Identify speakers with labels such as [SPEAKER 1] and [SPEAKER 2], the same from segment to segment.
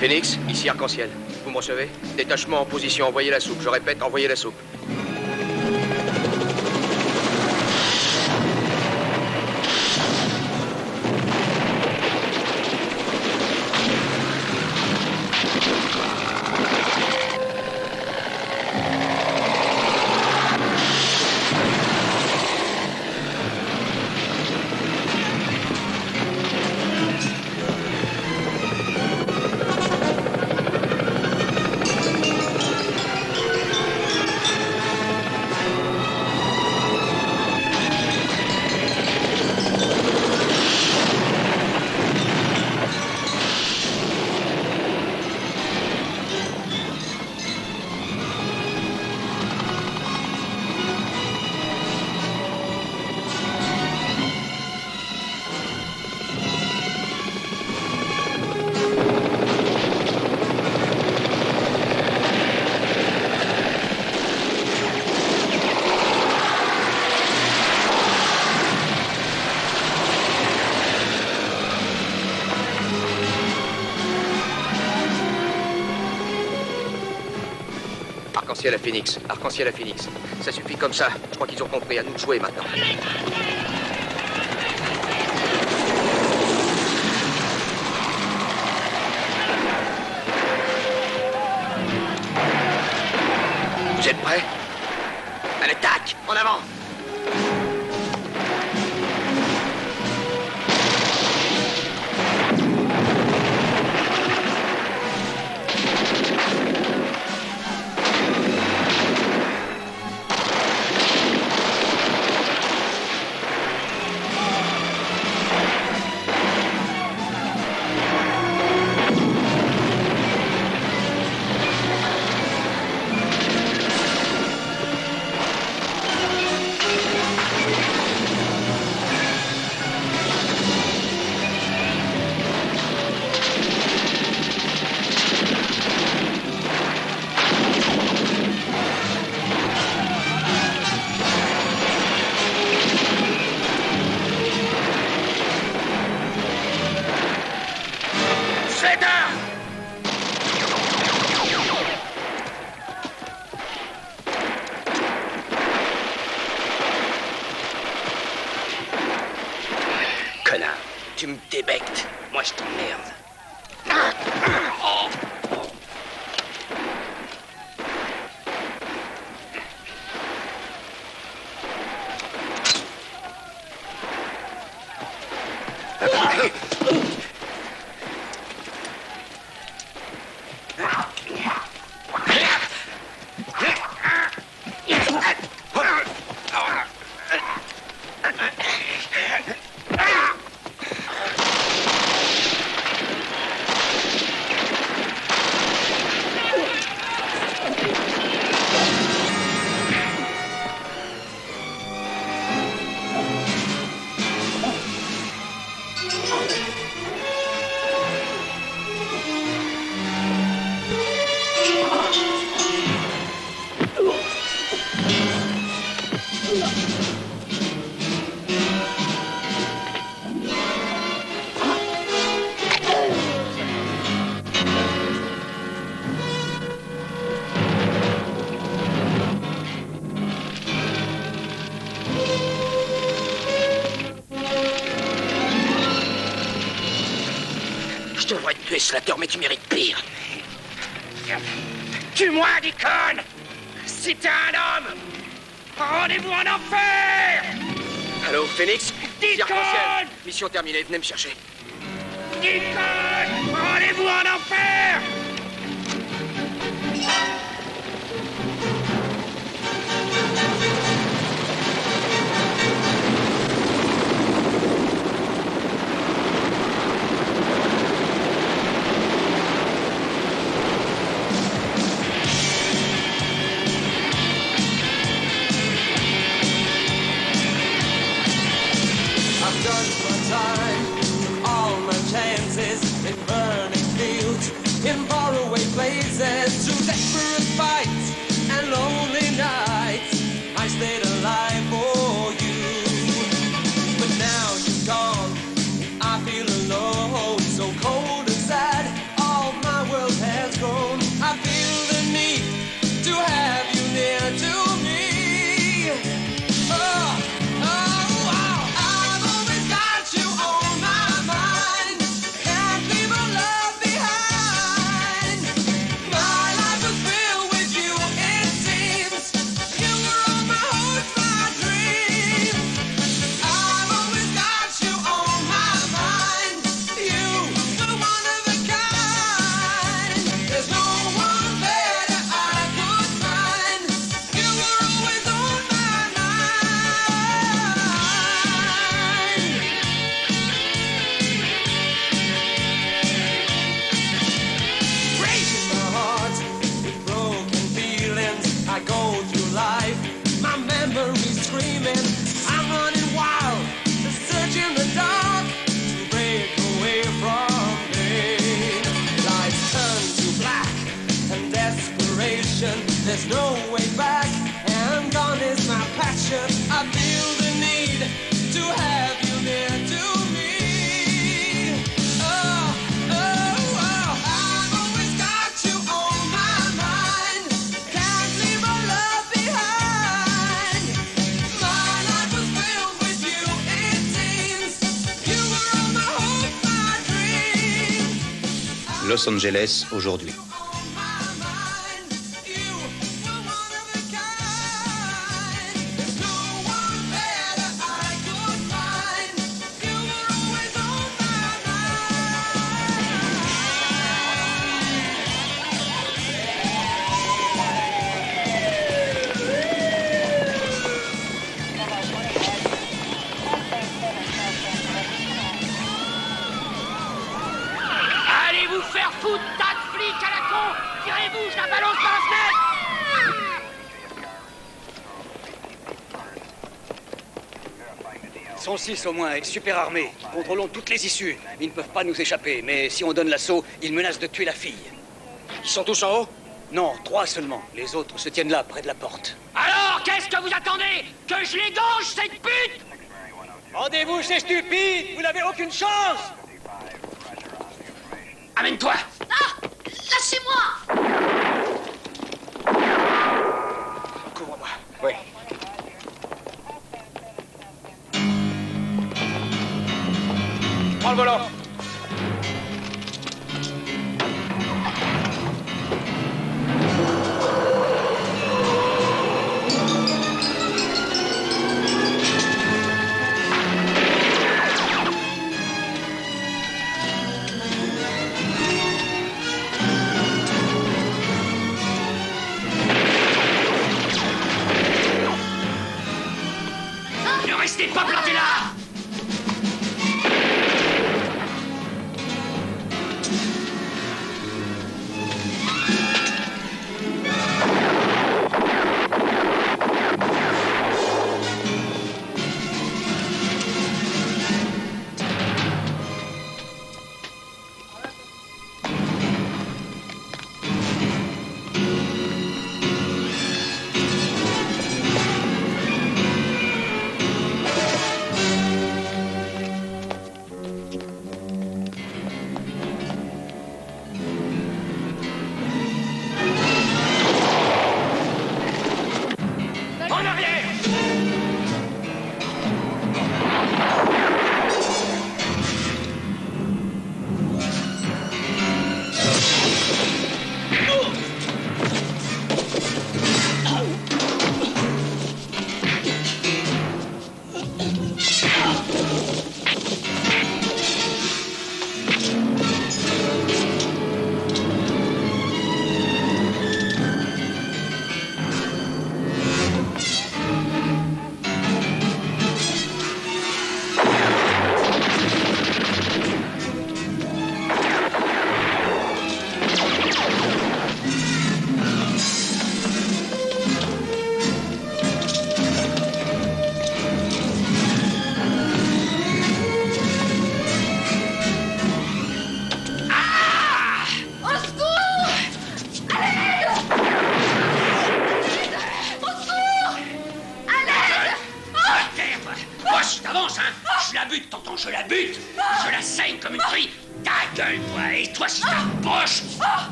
[SPEAKER 1] Phoenix, ici Arc-en-Ciel. Vous me recevez? Détachement en position, envoyez la soupe. Je répète, envoyez la soupe. Arc-en-Ciel à Phoenix. Arc-en-Ciel à Phoenix. Ça suffit comme ça. Je crois qu'ils ont compris. À nous de jouer maintenant. Vous êtes prêts? Allez, tac! En avant!
[SPEAKER 2] Connard, tu me débectes. Moi, je t'emmerde. Je devrais te tuer, Slater, mais tu mérites pire. Tue-moi, Deacon! Si t'es un homme, rendez-vous en enfer!
[SPEAKER 1] Allô, Phoenix? Ici
[SPEAKER 2] Deacon!
[SPEAKER 1] Arc-en-Ciel. Mission terminée. Venez me chercher.
[SPEAKER 2] Deacon! Rendez-vous en enfer!
[SPEAKER 3] I've done my time, all my chances, it Los Angeles aujourd'hui.
[SPEAKER 2] Allez vous faire foutre, tas de flics à la con! Tirez-vous, je la balance par la fenêtre!
[SPEAKER 4] Ils sont 6 au moins, et super armés. Contrôlons toutes les issues. Ils ne peuvent pas nous échapper, mais si on donne l'assaut, ils menacent de tuer la fille.
[SPEAKER 1] Ils sont tous en haut?
[SPEAKER 4] Non, 3 seulement. Les autres se tiennent là, près de la porte.
[SPEAKER 2] Alors, qu'est-ce que vous attendez? Que je les gauche, cette pute!
[SPEAKER 4] Rendez-vous, c'est stupide! Vous n'avez aucune chance!
[SPEAKER 2] Amène-toi!
[SPEAKER 5] Ah! Lâchez-moi!
[SPEAKER 1] Couvre-moi. Oui. Prends le volant.
[SPEAKER 2] Ne restez pas plantés là! En arrière!
[SPEAKER 5] Au secours! À l'aide! Au secours! À l'aide!
[SPEAKER 2] À terre, toi! Wesh, t'avances, hein! Je la bute, t'entends? Je la bute! Je la saigne comme une truie! Ta gueule, toi! Et toi, si t'approches!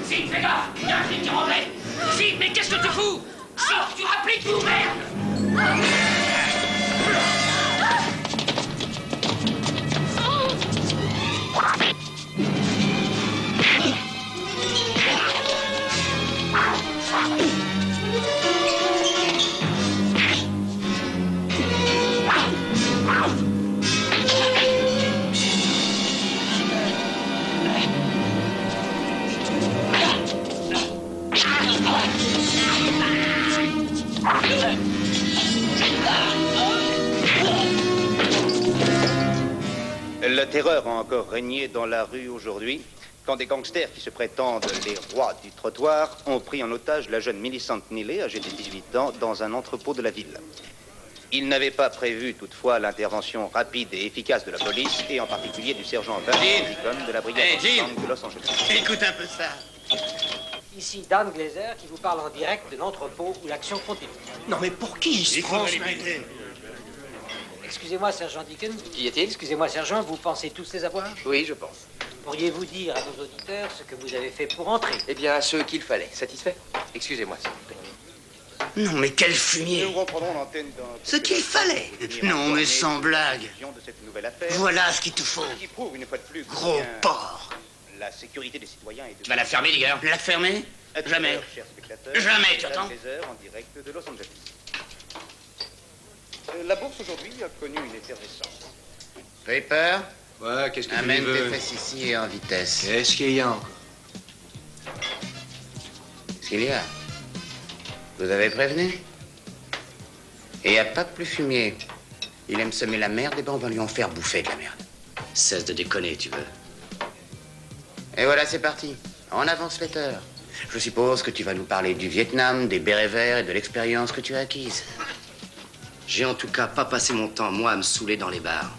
[SPEAKER 2] Sid, fais gaffe! Il y a un flic qui rentrait! Sid, mais qu'est-ce que tu fous? Sid, tu rappliques tout, merde!
[SPEAKER 3] La terreur a encore régné dans la rue aujourd'hui, quand des gangsters qui se prétendent les rois du trottoir ont pris en otage la jeune Millicent Neely, âgée de 18 ans, dans un entrepôt de la ville. Ils n'avaient pas prévu toutefois l'intervention rapide et efficace de la police, et en particulier du sergent Vincent Deacon de la brigade de Los Angeles.
[SPEAKER 6] Écoute un peu ça.
[SPEAKER 7] Ici Dan Glazer qui vous parle en direct de l'entrepôt où l'action continue.
[SPEAKER 6] Non mais pour qui il se prend ce mec?
[SPEAKER 7] Excusez-moi, sergent Deacon.
[SPEAKER 1] Qui est-il?
[SPEAKER 7] Excusez-moi, sergent, vous pensez tous les avoir?
[SPEAKER 1] Oui, je pense.
[SPEAKER 7] Pourriez-vous dire à nos auditeurs ce que vous avez fait pour entrer?
[SPEAKER 1] Eh bien, ce qu'il fallait. Satisfait? Excusez-moi, s'il vous plaît.
[SPEAKER 2] Non, mais quel fumier!
[SPEAKER 3] Nous reprendrons l'antenne dans...
[SPEAKER 2] Ce qu'il fallait! Non, mais sans blague!
[SPEAKER 3] de cette nouvelle affaire,
[SPEAKER 2] Voilà ce qu'il te faut!
[SPEAKER 3] qui prouve une fois de plus
[SPEAKER 2] Gros
[SPEAKER 3] combien
[SPEAKER 2] porc!
[SPEAKER 3] la sécurité des citoyens est de...
[SPEAKER 2] Tu vas la fermer, Digger? La fermer?
[SPEAKER 3] À tout à
[SPEAKER 2] Jamais.
[SPEAKER 3] l'heure, chers spectateurs.
[SPEAKER 2] Jamais, tu
[SPEAKER 3] À
[SPEAKER 2] entends?
[SPEAKER 3] 16 heures en direct de Los Angeles. La bourse aujourd'hui a connu une effervescence.
[SPEAKER 8] Paper,
[SPEAKER 1] Ouais, qu'est-ce que tu
[SPEAKER 8] amène tes
[SPEAKER 1] veux?
[SPEAKER 8] fesses ici et en vitesse.
[SPEAKER 1] Qu'est-ce qu'il y a encore?
[SPEAKER 8] Qu'est-ce qu'il y a? Vous avez prévenu? Et y a pas plus fumier. Il aime semer la merde, et ben on va lui en faire bouffer de la merde.
[SPEAKER 2] Cesse de déconner, tu veux.
[SPEAKER 8] Et voilà, c'est parti. En avance, Slater. Je suppose que tu vas nous parler du Vietnam, des bérets verts et de l'expérience que tu as acquise.
[SPEAKER 2] J'ai en tout cas pas passé mon temps, moi, à me saouler dans les bars.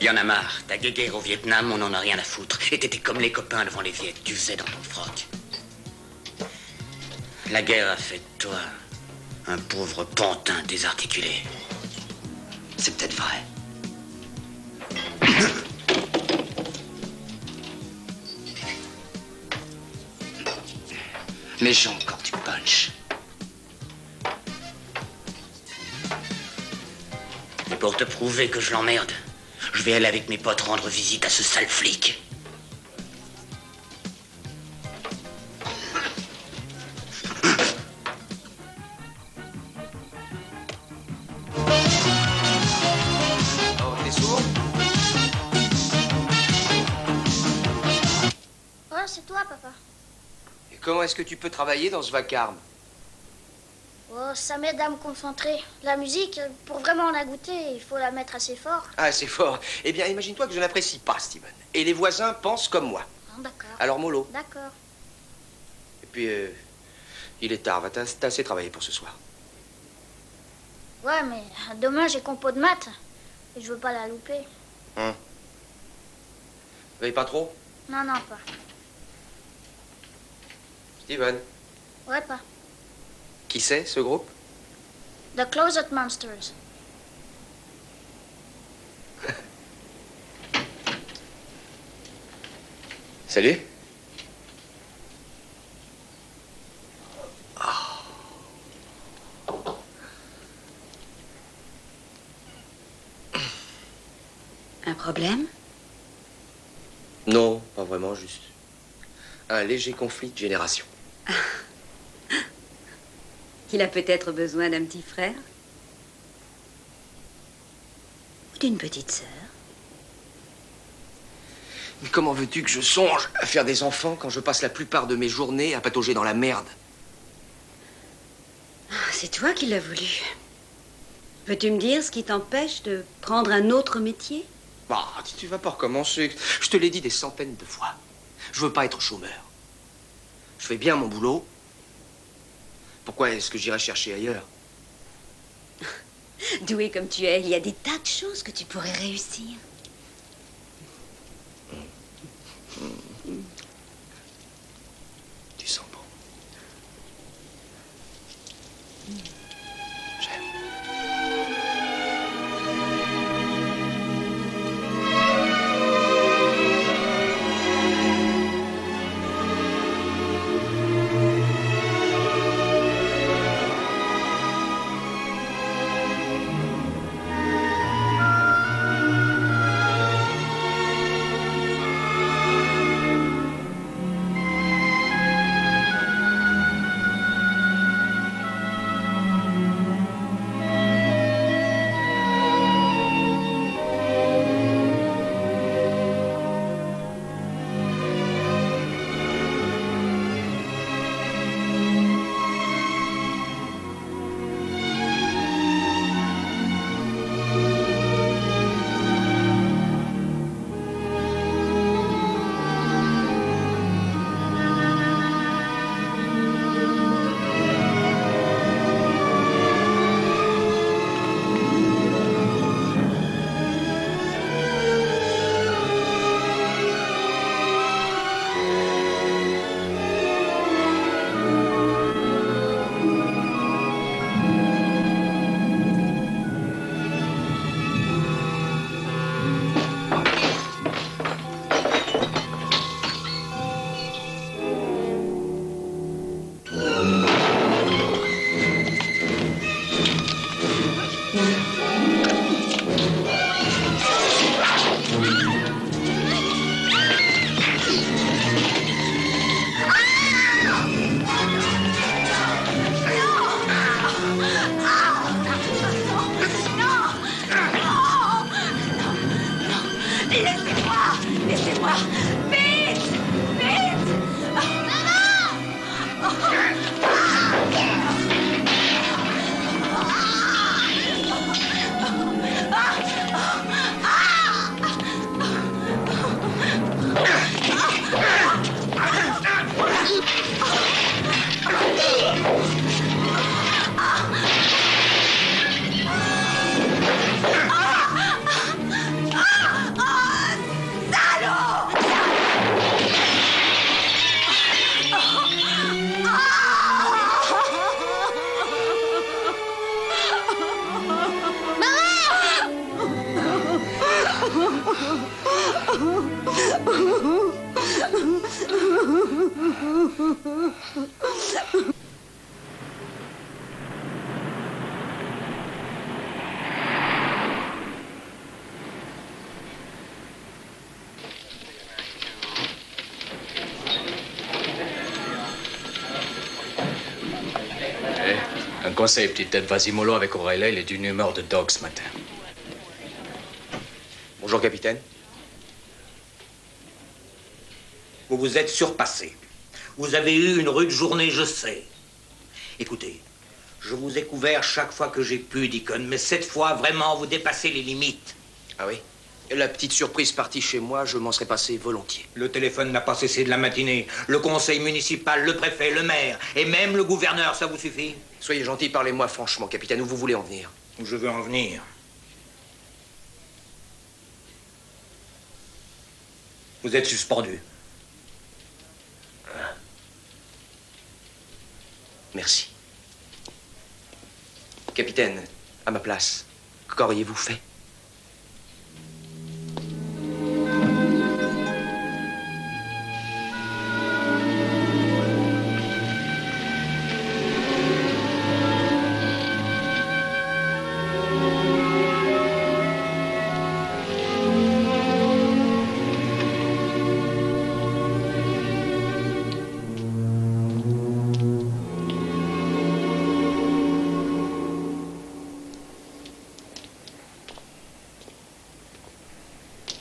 [SPEAKER 2] Y en a marre. Ta guéguerre au Vietnam, on en a rien à foutre. Et t'étais comme les copains devant les Viettes. Tu faisais dans ton froc. La guerre a fait de toi un pauvre pantin désarticulé. C'est peut-être vrai. Mes jambes quand tu punches. Et pour te prouver que je l'emmerde, je vais aller avec mes potes rendre visite à ce sale flic.
[SPEAKER 1] Oh, t'es sourd?
[SPEAKER 5] Oh, c'est toi, papa.
[SPEAKER 1] Et comment est-ce que tu peux travailler dans ce vacarme?
[SPEAKER 5] Oh, ça m'aide à me concentrer. La musique, pour vraiment la goûter, il faut la mettre assez fort.
[SPEAKER 1] Ah, c'est fort. Eh bien, imagine-toi que je n'apprécie pas Steven. Et les voisins pensent comme moi.
[SPEAKER 5] Ah, d'accord.
[SPEAKER 1] Alors, mollo.
[SPEAKER 5] D'accord.
[SPEAKER 1] Et puis, il est tard. T'as assez travaillé pour ce soir.
[SPEAKER 5] Ouais, mais demain, j'ai compo de maths. Et je veux pas la louper.
[SPEAKER 1] Veille pas trop?
[SPEAKER 5] Non, non, pas.
[SPEAKER 1] Steven,
[SPEAKER 5] Ouais, pas.
[SPEAKER 1] qui c'est, ce groupe?
[SPEAKER 5] The Closet Monsters.
[SPEAKER 1] Salut.
[SPEAKER 9] Un problème?
[SPEAKER 1] Non, pas vraiment, juste un léger conflit de génération.
[SPEAKER 9] Il a peut-être besoin d'un petit frère? Ou d'une petite sœur?
[SPEAKER 1] Mais comment veux-tu que je songe à faire des enfants quand je passe la plupart de mes journées à patauger dans la merde?
[SPEAKER 9] C'est toi qui l'as voulu. Peux-tu me dire ce qui t'empêche de prendre un autre métier?
[SPEAKER 1] Bah, tu vas pas recommencer. Je te l'ai dit des centaines de fois. Je veux pas être chômeur. Je fais bien mon boulot. Pourquoi est-ce que j'irais chercher ailleurs?
[SPEAKER 9] Doué comme tu es, il y a des tas de choses que tu pourrais réussir.
[SPEAKER 1] Tu sens bon. J'aime.
[SPEAKER 10] Un conseil, petite tête, vas-y mollo avec O'Reilly, il est d'une humeur de dog ce matin.
[SPEAKER 1] Bonjour, capitaine.
[SPEAKER 6] Vous vous êtes surpassé. Vous avez eu une rude journée, je sais. Écoutez, je vous ai couvert chaque fois que j'ai pu, Deacon, mais cette fois, vraiment, vous dépassez les limites.
[SPEAKER 1] Ah oui? Et la petite surprise partie chez moi, je m'en serais passé volontiers.
[SPEAKER 6] Le téléphone n'a pas cessé de la matinée. Le conseil municipal, le préfet, le maire, et même le gouverneur, ça vous suffit?
[SPEAKER 1] Soyez gentil, parlez-moi franchement, capitaine, où vous voulez en venir?
[SPEAKER 6] Où je veux en venir. Vous êtes suspendu.
[SPEAKER 1] Merci. Capitaine, à ma place, qu'auriez-vous fait?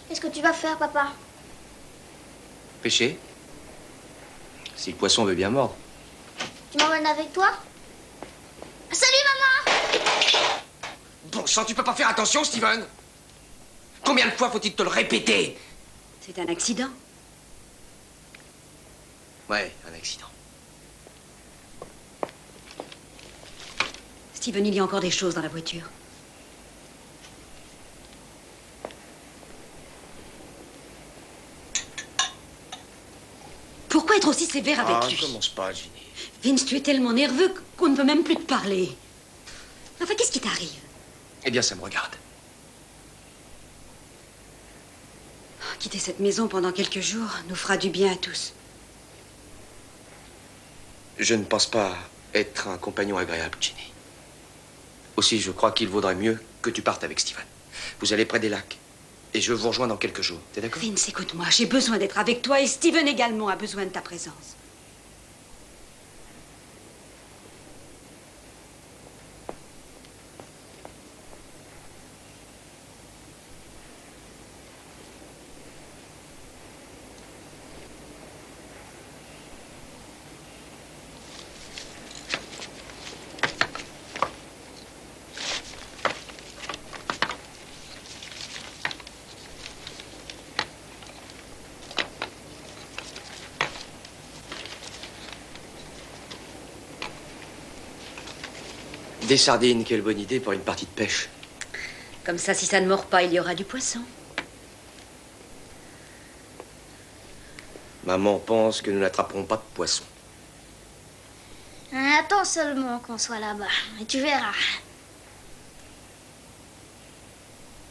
[SPEAKER 5] Qu'est-ce que tu vas faire, papa?
[SPEAKER 1] Pêcher? Si le poisson veut bien mordre.
[SPEAKER 5] Tu m'emmènes avec toi? Salut, maman!
[SPEAKER 1] Bon sang, tu peux pas faire attention, Steven? Combien de fois faut-il te le répéter?
[SPEAKER 9] C'est un accident.
[SPEAKER 1] Ouais, un accident.
[SPEAKER 9] Steven, il y a encore des choses dans la voiture. Pourquoi être aussi sévère avec lui?
[SPEAKER 1] Commence pas, Ginny.
[SPEAKER 9] Vince, tu es tellement nerveux qu'on ne peut même plus te parler. Enfin, qu'est-ce qui t'arrive?
[SPEAKER 1] Eh bien, ça me regarde.
[SPEAKER 9] Quitter cette maison pendant quelques jours nous fera du bien à tous.
[SPEAKER 1] Je ne pense pas être un compagnon agréable, Ginny. Aussi, je crois qu'il vaudrait mieux que tu partes avec Steven. Vous allez près des lacs. Et je vous rejoins dans quelques jours. T'es d'accord?
[SPEAKER 9] Vince, écoute-moi, j'ai besoin d'être avec toi et Steven également a besoin de ta présence.
[SPEAKER 1] Des sardines, quelle bonne idée pour une partie de pêche.
[SPEAKER 9] Comme ça, si ça ne mord pas, il y aura du poisson.
[SPEAKER 1] Maman pense que nous n'attraperons pas de poisson.
[SPEAKER 5] Attends seulement qu'on soit là-bas, et tu verras.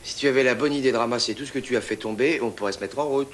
[SPEAKER 1] Si tu avais la bonne idée de ramasser tout ce que tu as fait tomber, on pourrait se mettre en route.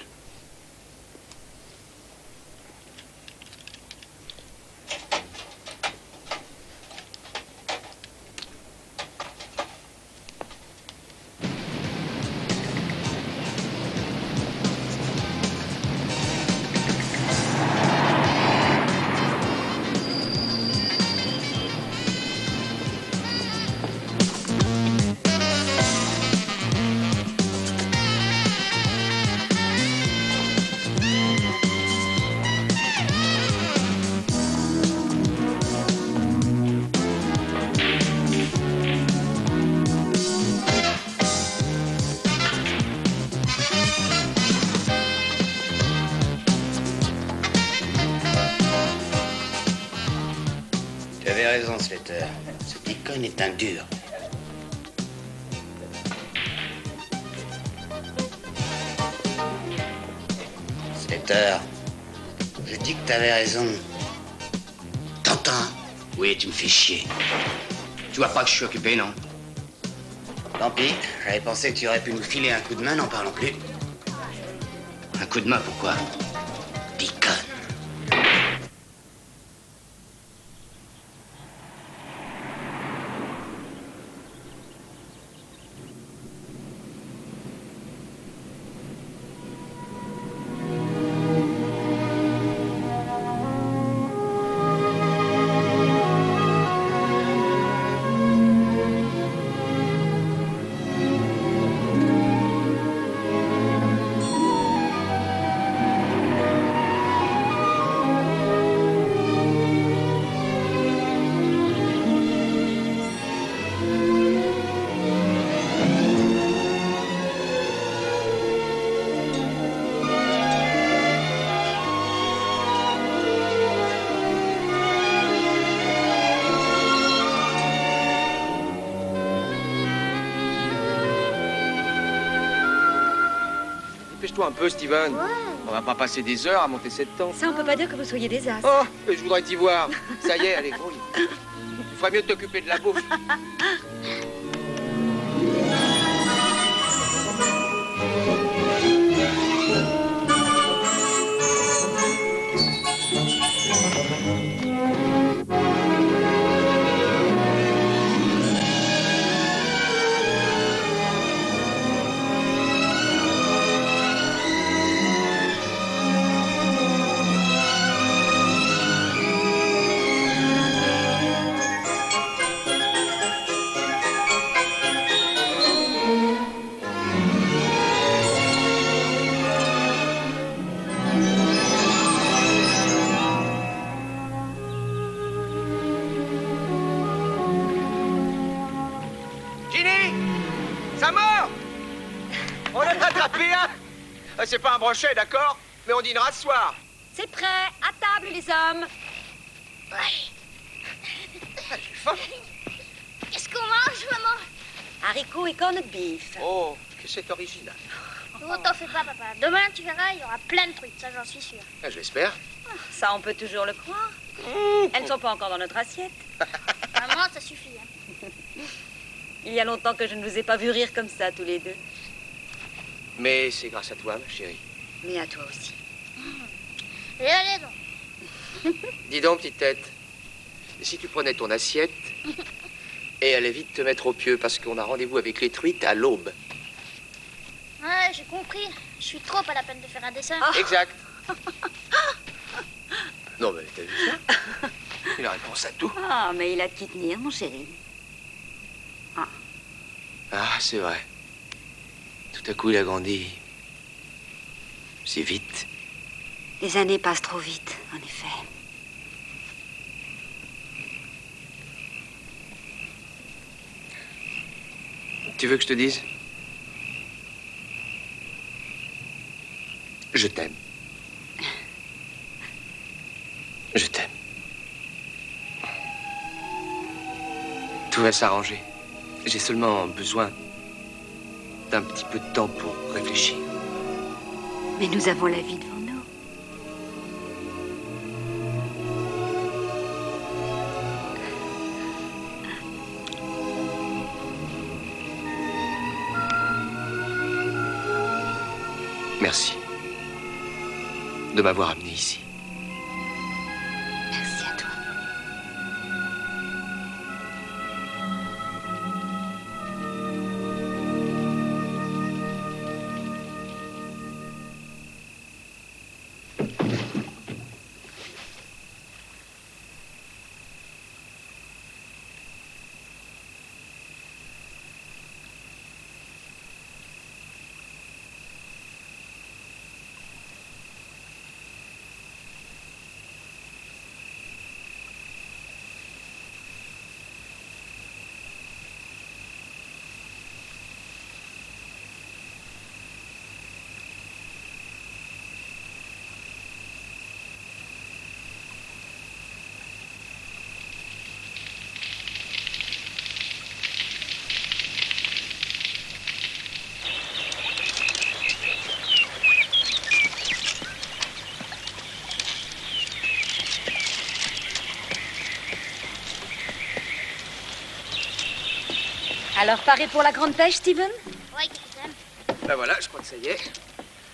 [SPEAKER 8] Tu avais raison, Slater. Ce Deacon est un dur. Slater, je dis que t'avais raison.
[SPEAKER 2] T'entends? Oui, tu me fais chier. Tu vois pas que je suis occupé, non?
[SPEAKER 8] Tant pis, j'avais pensé que tu aurais pu nous filer un coup de main, n'en parlons plus. Un coup de main, pourquoi? Deacon.
[SPEAKER 1] Dépêche-toi un peu, Steven.
[SPEAKER 5] Ouais.
[SPEAKER 1] On va pas passer des heures à monter cette tente.
[SPEAKER 9] Ça, on peut pas dire que vous soyez des as.
[SPEAKER 1] Oh, mais je voudrais t'y voir. Ça y est, allez, gros. Tu ferais mieux de t'occuper de la bouffe. C'est pas un brochet, d'accord? Mais on dînera ce soir.
[SPEAKER 9] C'est prêt. À table, les hommes.
[SPEAKER 5] Qu'est-ce qu'on mange, maman?
[SPEAKER 9] Haricots et corned beef.
[SPEAKER 1] Oh, que c'est original.
[SPEAKER 5] Oh, t'en fais pas, papa. Demain, tu verras, il y aura plein de trucs, ça j'en suis sûre.
[SPEAKER 1] Ah, je l'espère.
[SPEAKER 9] Ça, on peut toujours le croire. Elles ne sont pas encore dans notre assiette.
[SPEAKER 5] Maman, ça suffit. Hein.
[SPEAKER 9] Il y a longtemps que je ne vous ai pas vu rire comme ça, tous les deux.
[SPEAKER 1] Mais c'est grâce à toi, ma chérie.
[SPEAKER 9] Mais à toi aussi.
[SPEAKER 5] Et allez donc.
[SPEAKER 1] Dis donc, petite tête, si tu prenais ton assiette et allais vite te mettre au pieu parce qu'on a rendez-vous avec les truites à l'aube.
[SPEAKER 5] Ouais, j'ai compris. Je suis trop à la peine de faire un dessin.
[SPEAKER 1] Oh. Exact. Non, mais t'as vu ça? Il a réponse à tout.
[SPEAKER 9] Ah, mais il a de qui tenir, mon chéri.
[SPEAKER 1] Ah, c'est vrai. Tout à coup, il a grandi. Si vite.
[SPEAKER 9] Les années passent trop vite, en effet.
[SPEAKER 1] Tu veux que je te dise? Je t'aime. Je t'aime. Tout va s'arranger. J'ai seulement besoin d'un petit peu de temps pour réfléchir.
[SPEAKER 9] Mais nous avons la vie devant nous.
[SPEAKER 1] Merci de m'avoir amené ici.
[SPEAKER 9] Merci à toi. Alors, paré pour la grande pêche, Steven?
[SPEAKER 5] Ouais, capitaine.
[SPEAKER 1] Ben voilà, je crois que ça y est.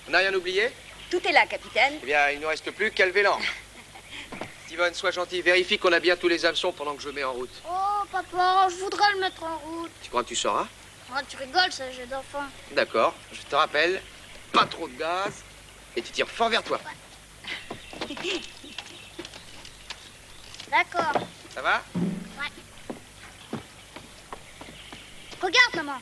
[SPEAKER 1] On n'a rien oublié?
[SPEAKER 9] Tout est là, capitaine.
[SPEAKER 1] Eh bien, il ne nous reste plus qu'à lever l'ancre. Steven, sois gentil, vérifie qu'on a bien tous les hameçons pendant que je mets en route.
[SPEAKER 5] Oh, papa, je voudrais le mettre en route.
[SPEAKER 1] Tu crois que tu sauras?
[SPEAKER 5] Oh, tu rigoles, c'est un jeu d'enfant.
[SPEAKER 1] D'accord, je te rappelle, pas trop de gaz, et tu tires fort vers toi.
[SPEAKER 5] D'accord.
[SPEAKER 1] Ça va?
[SPEAKER 5] Ouais. Regarde, maman.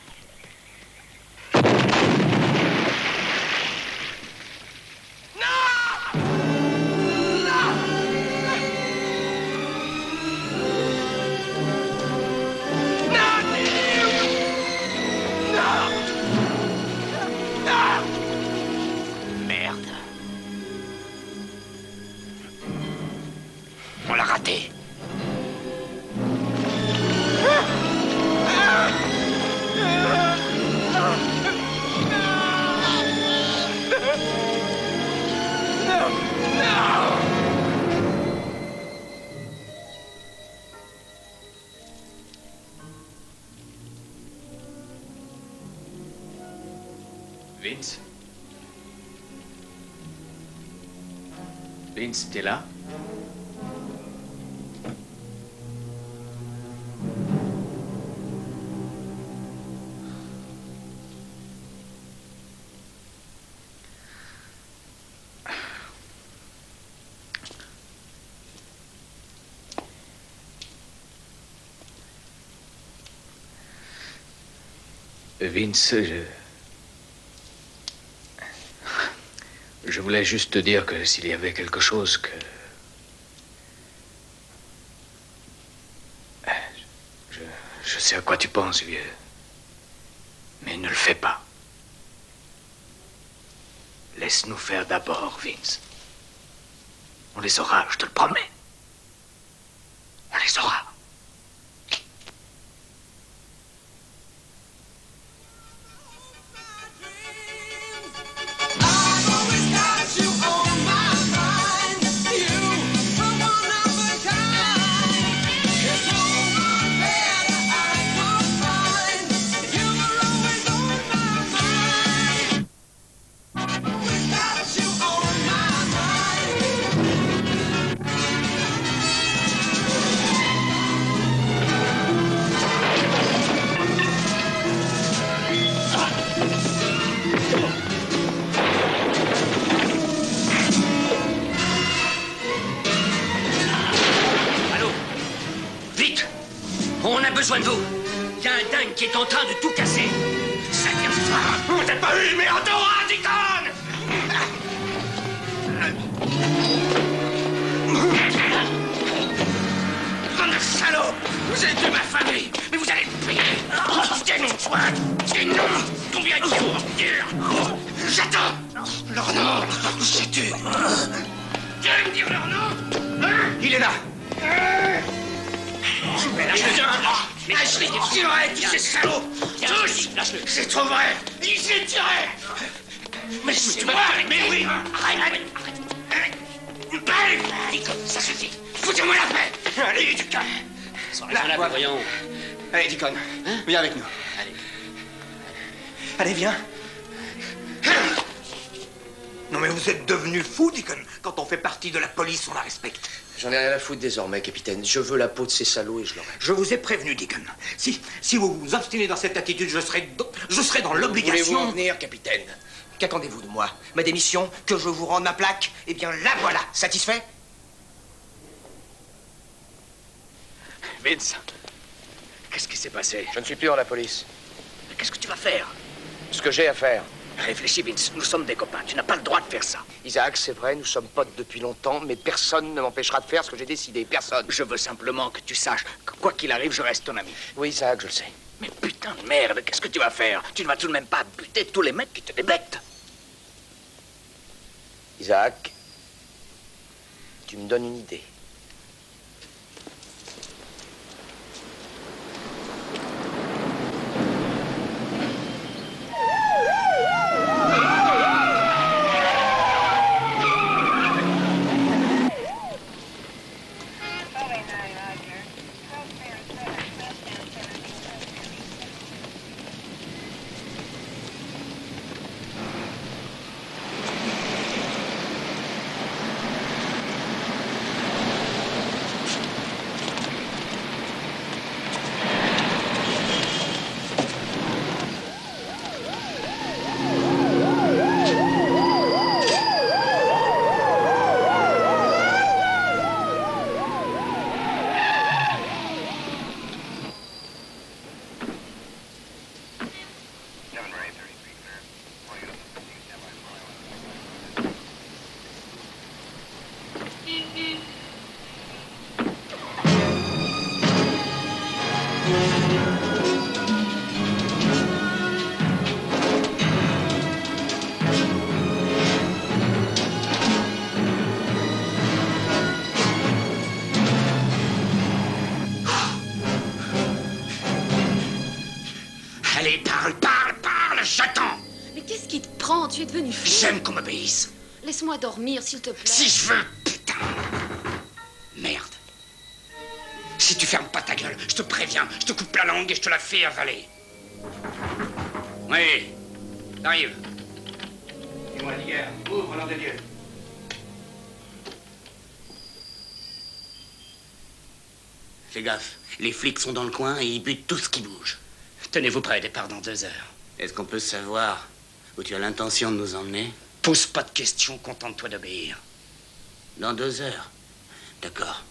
[SPEAKER 2] Merde. On l'a raté.
[SPEAKER 10] Vince? Vince, t'es là? Vince, je voulais juste te dire que s'il y avait quelque chose que... Je sais à quoi tu penses, vieux. Mais ne le fais pas. Laisse-nous faire d'abord, Vince. On les aura, je te le promets. On les aura.
[SPEAKER 2] Besoin de vous. Il y a un dingue qui est en train de tout casser. Ça vient de toi. On t'a pas eu, mais on t'aura, Deacon! Bande de salauds! Vous avez tué ma famille, mais vous allez le payer. Des noms, toi! Des noms! Combien il faut en dire? J'attends! Leur nom, sais-tu? Tu veux me dire leur nom? Hein? Il est là! Lâche-les, c'est vrai, tous ces salauds! Tous! C'est trop vrai! Il s'est tiré! Mais c'est toi! Mais oui! Arrête! Allez, ça suffit! Foutez-moi la paix! Allez, du calme! Là, voyons. Allez, Deacon, viens avec nous. Allez. Allez, viens.
[SPEAKER 6] Non mais vous êtes devenu fou, Deacon. Quand on fait partie de la police, on la respecte.
[SPEAKER 1] J'en ai rien à foutre désormais, capitaine. Je veux la peau de ces salauds et je l'aurai.
[SPEAKER 6] Je vous ai prévenu, Deacon. Si vous vous obstinez dans cette attitude, je serai dans l'obligation...
[SPEAKER 1] Voulez-vous en venir, capitaine? Qu'attendez-vous de moi? Ma démission? Que je vous rende ma plaque? Eh bien, la voilà. Satisfait?
[SPEAKER 10] Vince, qu'est-ce qui s'est passé?
[SPEAKER 1] Je ne suis plus dans la police.
[SPEAKER 10] Qu'est-ce que tu vas faire?
[SPEAKER 1] Ce que j'ai à faire.
[SPEAKER 10] Réfléchis, Vince. Nous sommes des copains. Tu n'as pas le droit de faire ça.
[SPEAKER 1] Isaac, c'est vrai, nous sommes potes depuis longtemps, mais personne ne m'empêchera de faire ce que j'ai décidé. Personne.
[SPEAKER 10] Je veux simplement que tu saches que quoi qu'il arrive, je reste ton ami.
[SPEAKER 1] Oui, Isaac, je le sais.
[SPEAKER 10] Mais putain de merde, qu'est-ce que tu vas faire? Tu ne vas tout de même pas buter tous les mecs qui te débectent.
[SPEAKER 1] Isaac, tu me donnes une idée.
[SPEAKER 11] Tu es devenu fou.
[SPEAKER 2] J'aime qu'on m'obéisse.
[SPEAKER 11] Laisse-moi dormir, s'il te plaît.
[SPEAKER 2] Si je veux, putain. Merde. Si tu fermes pas ta gueule, je te préviens, je te coupe la langue et je te la fais avaler. Oui, t'arrives.
[SPEAKER 1] Dis-moi, Liger, ouvre, nom de Dieu.
[SPEAKER 2] Fais gaffe, les flics sont dans le coin et ils butent tout ce qui bouge. Tenez-vous prêt, départ dans 2 heures.
[SPEAKER 8] Est-ce qu'on peut savoir où tu as l'intention de nous emmener?
[SPEAKER 2] Pose pas de questions, contente-toi d'obéir.
[SPEAKER 8] Dans 2 heures. D'accord.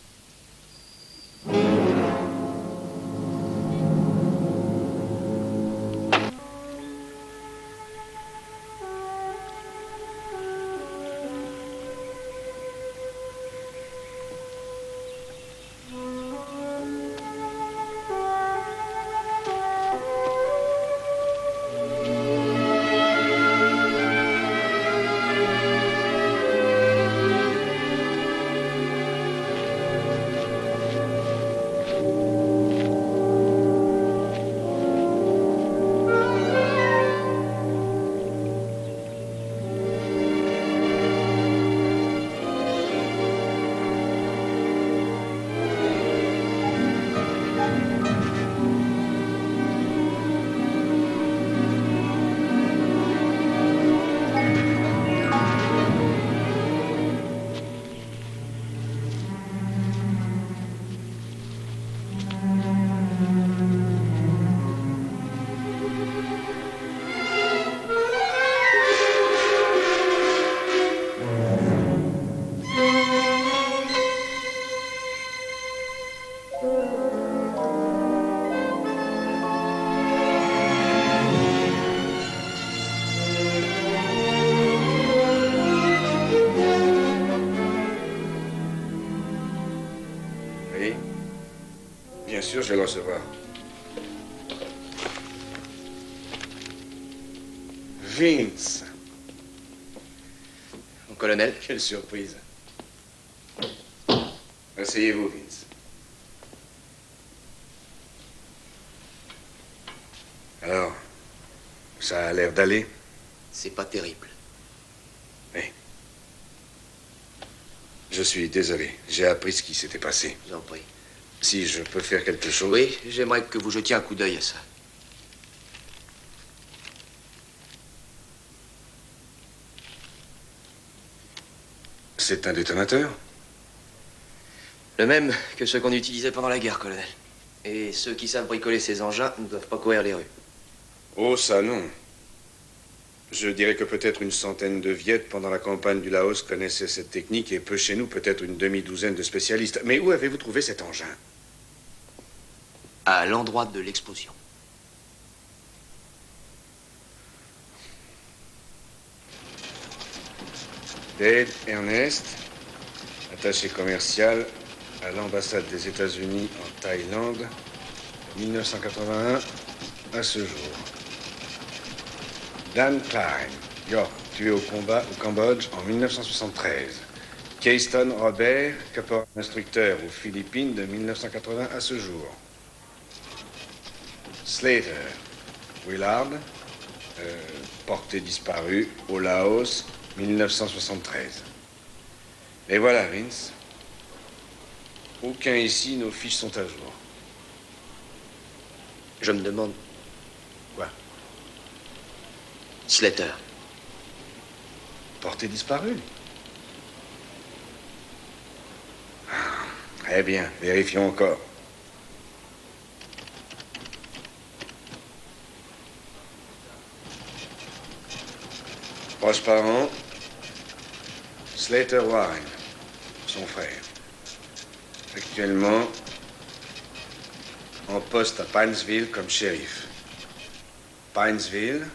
[SPEAKER 12] Bien sûr, je vais le recevoir. Vince.
[SPEAKER 1] Mon colonel.
[SPEAKER 12] Quelle surprise. Asseyez-vous, Vince. Alors, ça a l'air d'aller?
[SPEAKER 1] C'est pas terrible.
[SPEAKER 12] Oui. Je suis désolé. J'ai appris ce qui s'était passé.
[SPEAKER 1] Je vous en prie.
[SPEAKER 12] Si je peux faire quelque chose...
[SPEAKER 1] Oui, j'aimerais que vous jetiez un coup d'œil à ça.
[SPEAKER 12] C'est un détonateur?
[SPEAKER 1] Le même que ceux qu'on utilisait pendant la guerre, colonel. Et ceux qui savent bricoler ces engins ne doivent pas courir les rues.
[SPEAKER 12] Oh, ça non. Je dirais que peut-être une centaine de Viettes pendant la campagne du Laos connaissaient cette technique et peu chez nous, peut-être une demi-douzaine de spécialistes. Mais où avez-vous trouvé cet engin?
[SPEAKER 1] À l'endroit de l'explosion.
[SPEAKER 12] Dale Ernest, attaché commercial à l'ambassade des États-Unis en Thaïlande, 1981 à ce jour. Dan Klein, York, tué au combat au Cambodge en 1973. Keyston Robert, caporal instructeur aux Philippines de 1980 à ce jour. Slater, Willard, porté disparu au Laos, 1973. Et voilà, Vince. Aucun ici, nos fiches sont à jour.
[SPEAKER 1] Je me demande...
[SPEAKER 12] Quoi?
[SPEAKER 1] Slater.
[SPEAKER 12] Porté disparu? Très bien, vérifions encore. Proche parent, Slater Warren, son frère. Actuellement, en poste à Pinesville comme shérif. Pinesville,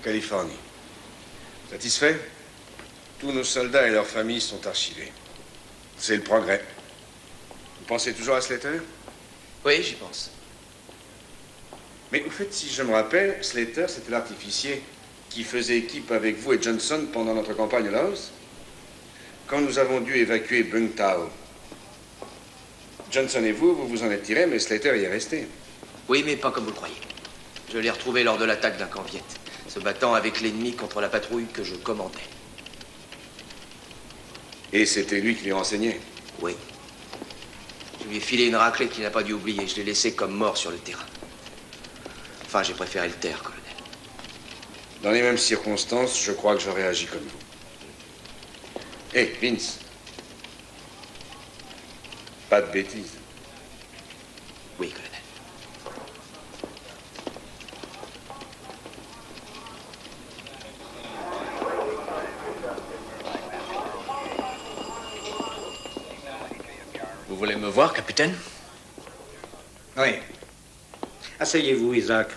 [SPEAKER 12] Californie. Satisfait? Tous nos soldats et leurs familles sont archivés. C'est le progrès. Vous pensez toujours à Slater?
[SPEAKER 1] Oui, j'y pense.
[SPEAKER 12] Mais au fait, si je me rappelle, Slater, c'était l'artificier qui faisait équipe avec vous et Johnson pendant notre campagne au Laos. Quand nous avons dû évacuer Bung Tao, Johnson et vous vous en êtes tirés, mais Slater y est resté.
[SPEAKER 1] Oui, mais pas comme vous le croyez. Je l'ai retrouvé lors de l'attaque d'un camp Viet. se battant avec l'ennemi contre la patrouille que je commandais.
[SPEAKER 12] Et c'était lui qui lui renseignait?
[SPEAKER 1] Oui. Je lui ai filé une raclée qu'il n'a pas dû oublier. Je l'ai laissé comme mort sur le terrain. Enfin, j'ai préféré le taire, colonel.
[SPEAKER 12] Dans les mêmes circonstances, je crois que j'aurais agi comme vous. Hé, Vince. Pas de bêtises.
[SPEAKER 1] Oui, colonel.
[SPEAKER 10] Vous voulez me voir, capitaine?
[SPEAKER 6] Oui. Asseyez-vous, Isaac.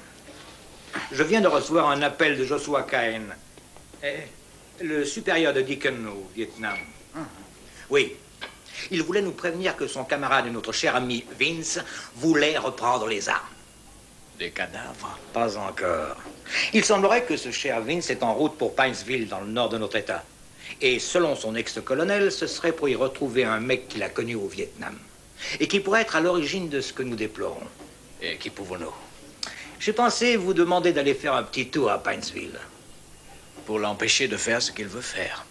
[SPEAKER 6] Je viens de recevoir un appel de Joshua Cain, le supérieur de Deacon au Vietnam. Oui. Il voulait nous prévenir que son camarade et notre cher ami Vince voulait reprendre les armes.
[SPEAKER 10] Des cadavres?
[SPEAKER 6] Pas encore. Il semblerait que ce cher Vince est en route pour Paintsville, dans le nord de notre État. Et selon son ex-colonel, ce serait pour y retrouver un mec qu'il a connu au Vietnam. Et qui pourrait être à l'origine de ce que nous déplorons.
[SPEAKER 10] Et qui pouvons-nous?
[SPEAKER 6] J'ai pensé vous demander d'aller faire un petit tour à Paintsville.
[SPEAKER 10] Pour l'empêcher de faire ce qu'il veut faire.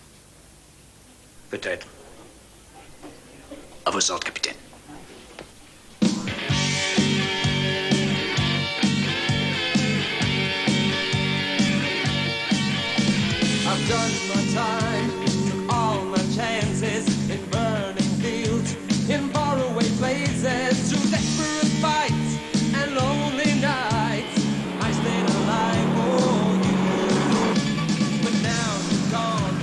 [SPEAKER 6] Peut-être.
[SPEAKER 10] À vos ordres, capitaine.
[SPEAKER 13] I've done my time, took all my chances in burning fields, in faraway places, through desperate fights and lonely nights. I stayed alive for you, but now you're gone.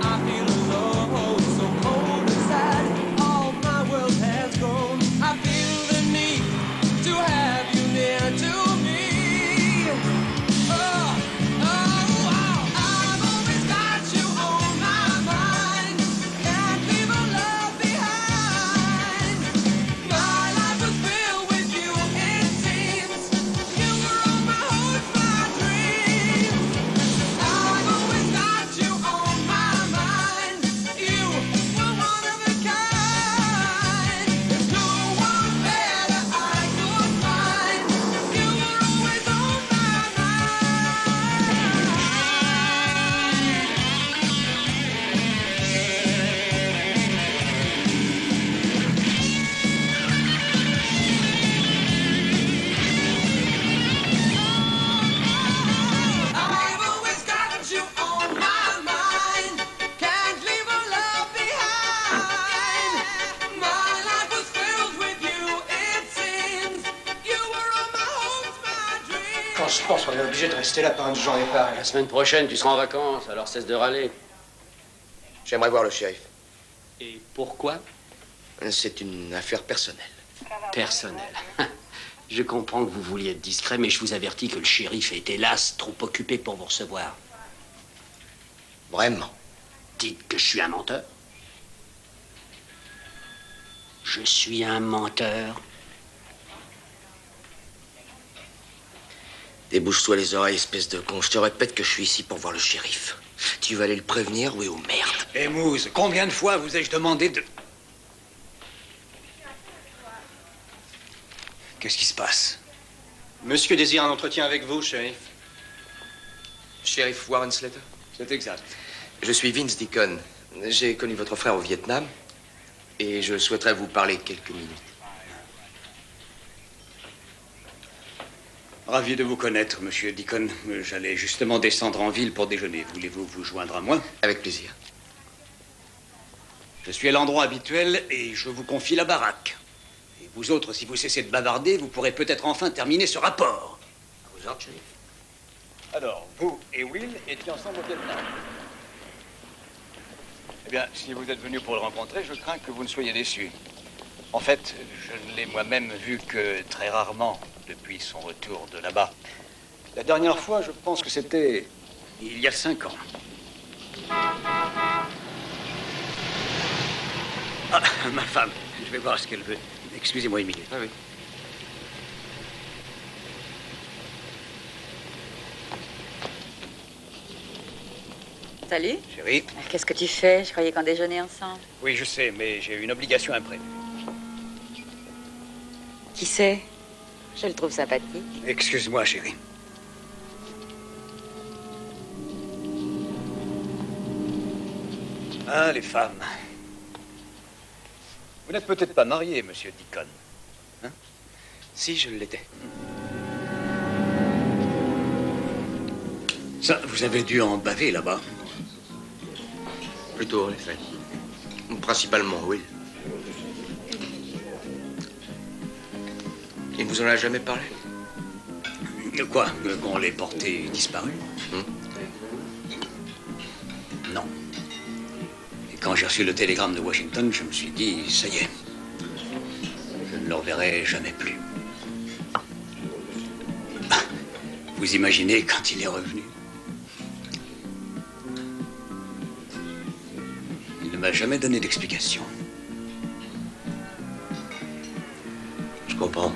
[SPEAKER 13] I feel alone, so cold and sad. All my world has grown. I feel the need to have you near to me. Oh, oh, wow. I've always got you on my mind. Can't leave a love behind. My life was filled with you, it seems. You were all my hopes, my dreams. I've always got you on my mind. You were one of a kind. There's no one better I could find. You were always on my I've always got you on my mind. Can't leave a love behind. My life was filled with you, it seems. You were all my hopes, my dreams.
[SPEAKER 1] Quand je pense qu'on est obligé de rester là par un j'en ai pas.
[SPEAKER 8] La semaine prochaine, tu seras en vacances, alors cesse de râler.
[SPEAKER 1] J'aimerais voir le shérif.
[SPEAKER 10] Et pourquoi?
[SPEAKER 1] C'est une affaire personnelle.
[SPEAKER 10] Personnel. Je comprends que vous vouliez être discret, mais je vous avertis que le shérif est hélas trop occupé pour vous recevoir.
[SPEAKER 1] Vraiment?
[SPEAKER 10] Dites que je suis un menteur. Je suis un menteur.
[SPEAKER 1] Débouche-toi les oreilles, espèce de con. Je te répète que je suis ici pour voir le shérif. Tu vas aller le prévenir, oui ou merde?
[SPEAKER 4] Eh, Mousse, combien de fois vous ai-je demandé de... Qu'est-ce qui se passe?
[SPEAKER 14] Monsieur désire un entretien avec vous, shérif.
[SPEAKER 1] Shérif Warren Slater?
[SPEAKER 14] C'est exact.
[SPEAKER 1] Je suis Vince Deacon. J'ai connu votre frère au Vietnam. Et je souhaiterais vous parler quelques minutes.
[SPEAKER 4] Ravi de vous connaître, monsieur Deacon. J'allais justement descendre en ville pour déjeuner. Voulez-vous vous joindre à moi?
[SPEAKER 1] Avec plaisir.
[SPEAKER 4] Je suis à l'endroit habituel et je vous confie la baraque. Et vous autres, si vous cessez de bavarder, vous pourrez peut-être enfin terminer ce rapport.
[SPEAKER 10] À vos ordres, shérif.
[SPEAKER 4] Alors, vous et Will étiez ensemble au Vietnam. Eh bien, si vous êtes venu pour le rencontrer, je crains que vous ne soyez déçu. En fait, je ne l'ai moi-même vu que très rarement depuis son retour de là-bas. La dernière fois, je pense que c'était il y a 5 ans. Ah, ma femme. Je vais voir ce qu'elle veut. Excusez-moi une minute.
[SPEAKER 1] Ah oui.
[SPEAKER 15] Salut.
[SPEAKER 4] Chérie.
[SPEAKER 15] Qu'est-ce que tu fais? Je croyais qu'on déjeunait ensemble.
[SPEAKER 4] Oui, je sais, mais j'ai une obligation imprévue.
[SPEAKER 15] Qui c'est? Je le trouve sympathique.
[SPEAKER 4] Excuse-moi, chérie. Ah, les femmes. Vous n'êtes peut-être pas marié, monsieur Deacon. Hein?
[SPEAKER 1] Si, je l'étais.
[SPEAKER 10] Ça, vous avez dû en baver là-bas.
[SPEAKER 1] Plutôt, en effet. Principalement, Will. Il ne vous en a jamais parlé?
[SPEAKER 10] De quoi? Qu'on l'ait porté disparu? Non. Et quand j'ai reçu le télégramme de Washington, je me suis dit, ça y est, je ne le reverrai jamais plus. Vous imaginez quand il est revenu? Il ne m'a jamais donné d'explication.
[SPEAKER 1] Je comprends.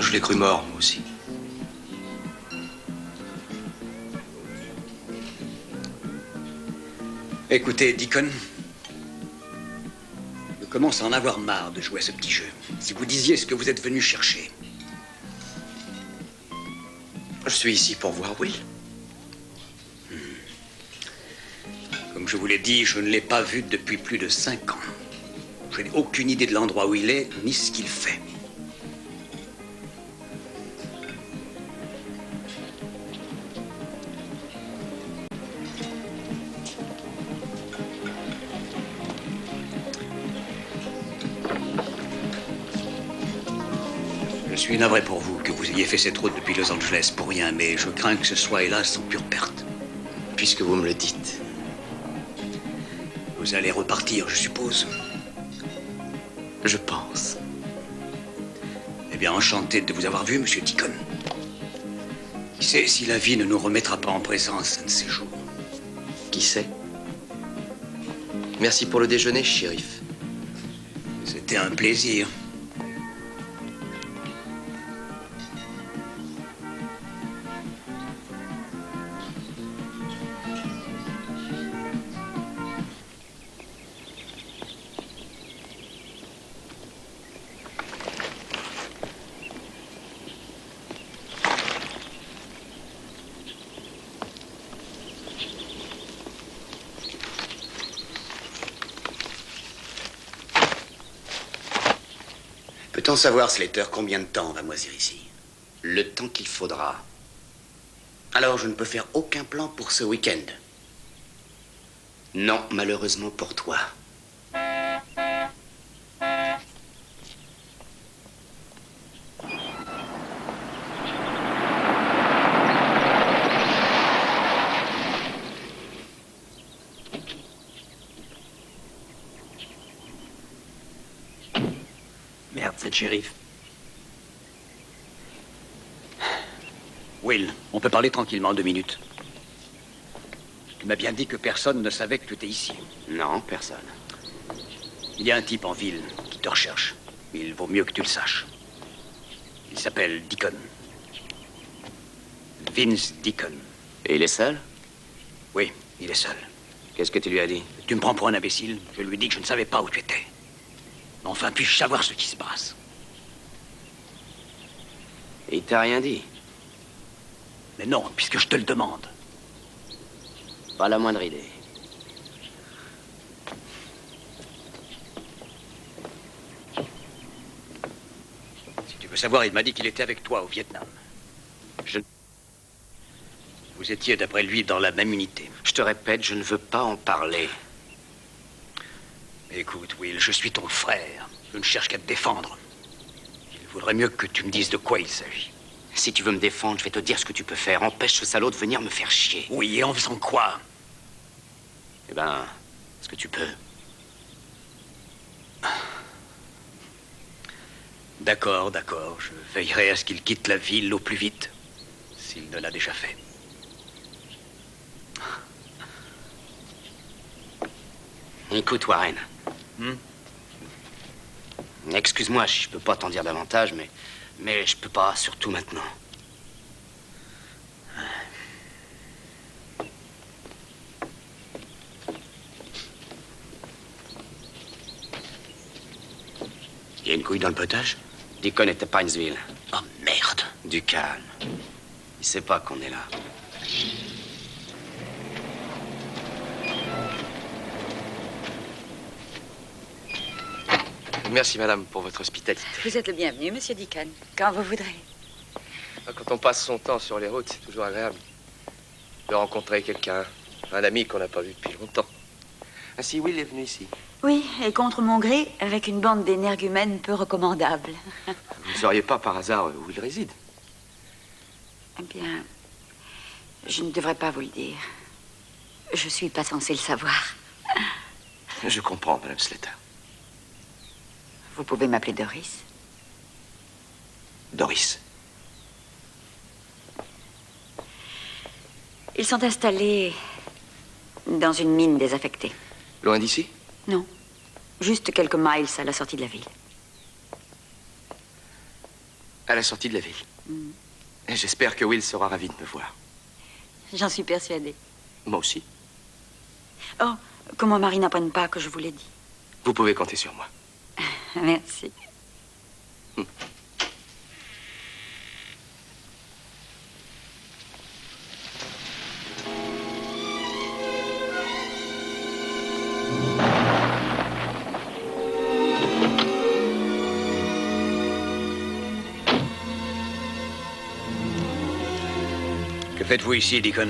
[SPEAKER 1] Je l'ai cru mort, moi aussi.
[SPEAKER 10] Écoutez, Deacon, je commence à en avoir marre de jouer à ce petit jeu. Si vous disiez ce que vous êtes venu chercher.
[SPEAKER 1] Je suis ici pour voir Will.
[SPEAKER 10] Comme je vous l'ai dit, je ne l'ai pas vu depuis plus de 5 ans. Je n'ai aucune idée de l'endroit où il est, ni ce qu'il fait. Je suis navré pour vous que vous ayez fait cette route depuis Los Angeles pour rien, mais je crains que ce soit, hélas, en pure perte.
[SPEAKER 1] Puisque vous me le dites.
[SPEAKER 10] Vous allez repartir, je suppose.
[SPEAKER 1] Je pense.
[SPEAKER 10] Eh bien, enchanté de vous avoir vu, monsieur Deacon. Qui sait si la vie ne nous remettra pas en présence un de ces jours?
[SPEAKER 1] Qui sait? Merci pour le déjeuner, shérif.
[SPEAKER 10] C'était un plaisir.
[SPEAKER 8] Peut-on savoir, Slater, combien de temps on va moisir ici?
[SPEAKER 1] Le temps qu'il faudra.
[SPEAKER 8] Alors je ne peux faire aucun plan pour ce week-end?
[SPEAKER 1] Non, malheureusement pour toi.
[SPEAKER 10] Merde, c'est le shérif. Will, on peut parler tranquillement 2 minutes. Tu m'as bien dit que personne ne savait que tu étais ici.
[SPEAKER 8] Non, personne.
[SPEAKER 10] Il y a un type en ville qui te recherche. Il vaut mieux que tu le saches. Il s'appelle Deacon. Vince Deacon.
[SPEAKER 8] Et il est seul?
[SPEAKER 10] Oui, il est seul.
[SPEAKER 8] Qu'est-ce que tu lui as dit?
[SPEAKER 10] Tu me prends pour un imbécile. Je lui ai dit que je ne savais pas où tu étais. Enfin, puis-je savoir ce qui se passe?
[SPEAKER 8] Et il t'a rien dit?
[SPEAKER 10] Mais non, puisque je te le demande.
[SPEAKER 8] Pas la moindre idée.
[SPEAKER 10] Si tu veux savoir, il m'a dit qu'il était avec toi au Vietnam. Vous étiez, d'après lui, dans la même unité.
[SPEAKER 8] Je te répète, je ne veux pas en parler.
[SPEAKER 10] Écoute, Will, je suis ton frère. Je ne cherche qu'à te défendre. Il vaudrait mieux que tu me dises de quoi il s'agit.
[SPEAKER 8] Si tu veux me défendre, je vais te dire ce que tu peux faire. Empêche ce salaud de venir me faire chier.
[SPEAKER 10] Oui, et en faisant quoi?
[SPEAKER 8] Eh ben, ce que tu peux.
[SPEAKER 10] D'accord, d'accord. Je veillerai à ce qu'il quitte la ville au plus vite, s'il ne l'a déjà fait.
[SPEAKER 8] Écoute, Warren. Excuse-moi, je peux pas t'en dire davantage, mais je peux pas, surtout maintenant. Il y a une couille dans le potage? Deacon est à Pinesville.
[SPEAKER 10] Oh, merde.
[SPEAKER 8] Du calme. Il sait pas qu'on est là.
[SPEAKER 1] Merci, madame, pour votre hospitalité.
[SPEAKER 15] Vous êtes le bienvenu, monsieur Deacon, quand vous voudrez.
[SPEAKER 1] Quand on passe son temps sur les routes, c'est toujours agréable de rencontrer quelqu'un, un ami qu'on n'a pas vu depuis longtemps. Ainsi, Will est venu ici.
[SPEAKER 15] Oui, et contre mon gré, avec une bande d'énergumènes peu recommandables.
[SPEAKER 1] Vous ne sauriez pas par hasard où il réside?
[SPEAKER 15] Eh bien, je ne devrais pas vous le dire. Je suis pas censée le savoir.
[SPEAKER 1] Je comprends, madame Slater.
[SPEAKER 15] Vous pouvez m'appeler Doris.
[SPEAKER 1] Doris.
[SPEAKER 15] Ils sont installés dans une mine désaffectée.
[SPEAKER 1] Loin d'ici?
[SPEAKER 15] Non, juste quelques miles à la sortie de la ville.
[SPEAKER 1] À la sortie de la ville. Et j'espère que Will sera ravi de me voir.
[SPEAKER 15] J'en suis persuadée.
[SPEAKER 1] Moi aussi.
[SPEAKER 15] Oh, que mon mari n'apprenne pas que je vous l'ai dit.
[SPEAKER 1] Vous pouvez compter sur moi.
[SPEAKER 15] Merci.
[SPEAKER 10] Que faites-vous ici, Deacon?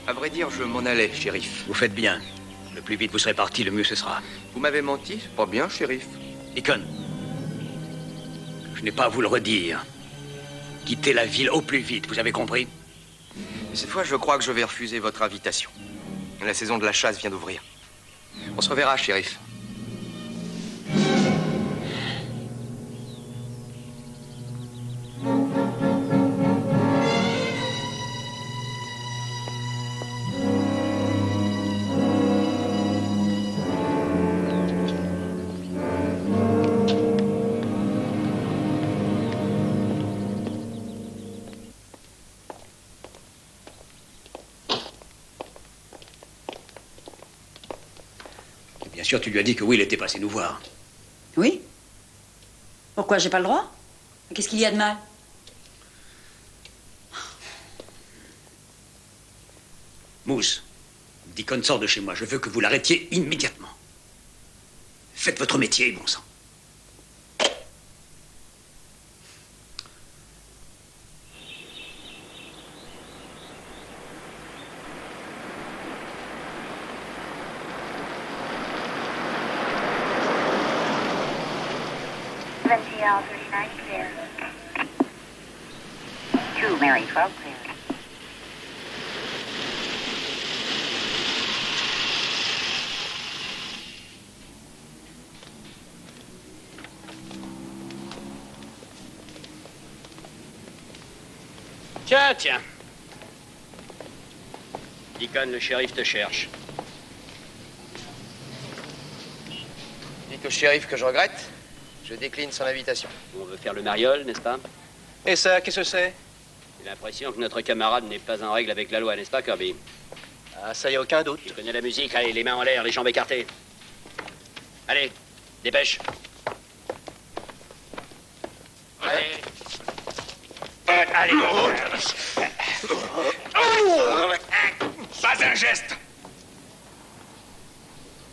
[SPEAKER 1] À vrai dire, je m'en allais, shérif.
[SPEAKER 10] Vous faites bien. Le plus vite vous serez parti, le mieux ce sera.
[SPEAKER 1] Vous m'avez menti, c'est pas bien, shérif.
[SPEAKER 10] Deacon, je n'ai pas à vous le redire. Quittez la ville au plus vite, vous avez compris?
[SPEAKER 1] Cette fois, je crois que je vais refuser votre invitation. La saison de la chasse vient d'ouvrir. On se reverra, shérif.
[SPEAKER 10] Bien sûr, tu lui as dit que Will était passé nous voir.
[SPEAKER 15] Oui? Pourquoi, j'ai pas le droit? Qu'est-ce qu'il y a de mal?
[SPEAKER 10] Mousse, Deacon sort de chez moi. Je veux que vous l'arrêtiez immédiatement. Faites votre métier, bon sang.
[SPEAKER 16] Clear. 2 Mary 12 clear.
[SPEAKER 14] Tiens. Deacon, le shérif te cherche.
[SPEAKER 1] Dites au shérif que je regrette. Je décline son invitation.
[SPEAKER 14] On veut faire le mariole, n'est-ce pas? Et ça, qu'est-ce que c'est? J'ai l'impression que notre camarade n'est pas en règle avec la loi, n'est-ce pas, Kirby? Ah, ça y a aucun doute. Tu connais la musique, allez, les mains en l'air, les jambes écartées. Allez, dépêche. Allez. Allez.
[SPEAKER 2] Pas un geste.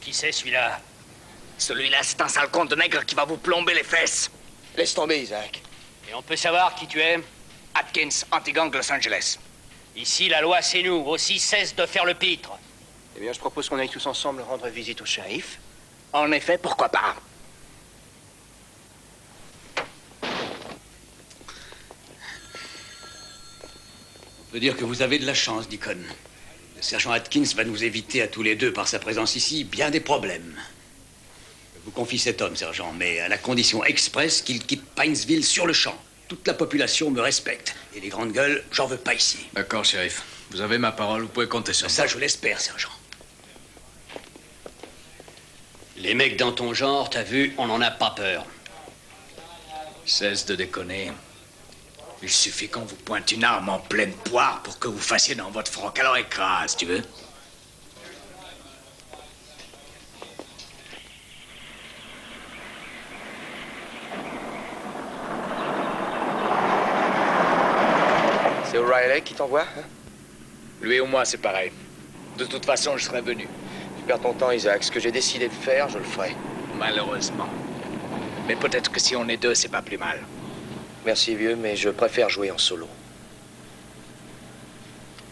[SPEAKER 14] Qui c'est, celui-là?
[SPEAKER 2] Celui-là, c'est un sale compte de nègre qui va vous plomber les fesses.
[SPEAKER 1] Laisse tomber, Isaac.
[SPEAKER 14] Et on peut savoir qui tu es?
[SPEAKER 2] Atkins, anti-gang de Los Angeles.
[SPEAKER 14] Ici, la loi, c'est nous. Aussi, cesse de faire le pitre.
[SPEAKER 17] Eh bien, je propose qu'on aille tous ensemble rendre visite au shérif.
[SPEAKER 2] En effet, pourquoi pas?
[SPEAKER 10] On peut dire que vous avez de la chance, Deacon. Le sergent Atkins va nous éviter à tous les deux, par sa présence ici, bien des problèmes. Je vous confie cet homme, sergent, mais à la condition expresse qu'il quitte Pinesville sur le champ. Toute la population me respecte. Et les grandes gueules, j'en veux pas ici.
[SPEAKER 18] D'accord, shérif. Vous avez ma parole, vous pouvez compter sur moi.
[SPEAKER 10] Ça, je l'espère, sergent.
[SPEAKER 14] Les mecs dans ton genre, t'as vu, on n'en a pas peur.
[SPEAKER 18] Cesse de déconner. Il suffit qu'on vous pointe une arme en pleine poire pour que vous fassiez dans votre froc. Alors écrase, tu veux?
[SPEAKER 1] C'est O'Reilly qui t'envoie, hein?
[SPEAKER 18] Lui ou moi, c'est pareil. De toute façon, je serais venu.
[SPEAKER 1] Tu perds ton temps, Isaac. Ce que j'ai décidé de faire, je le ferai.
[SPEAKER 18] Malheureusement. Mais peut-être que si on est deux, c'est pas plus mal.
[SPEAKER 1] Merci, vieux, mais je préfère jouer en solo.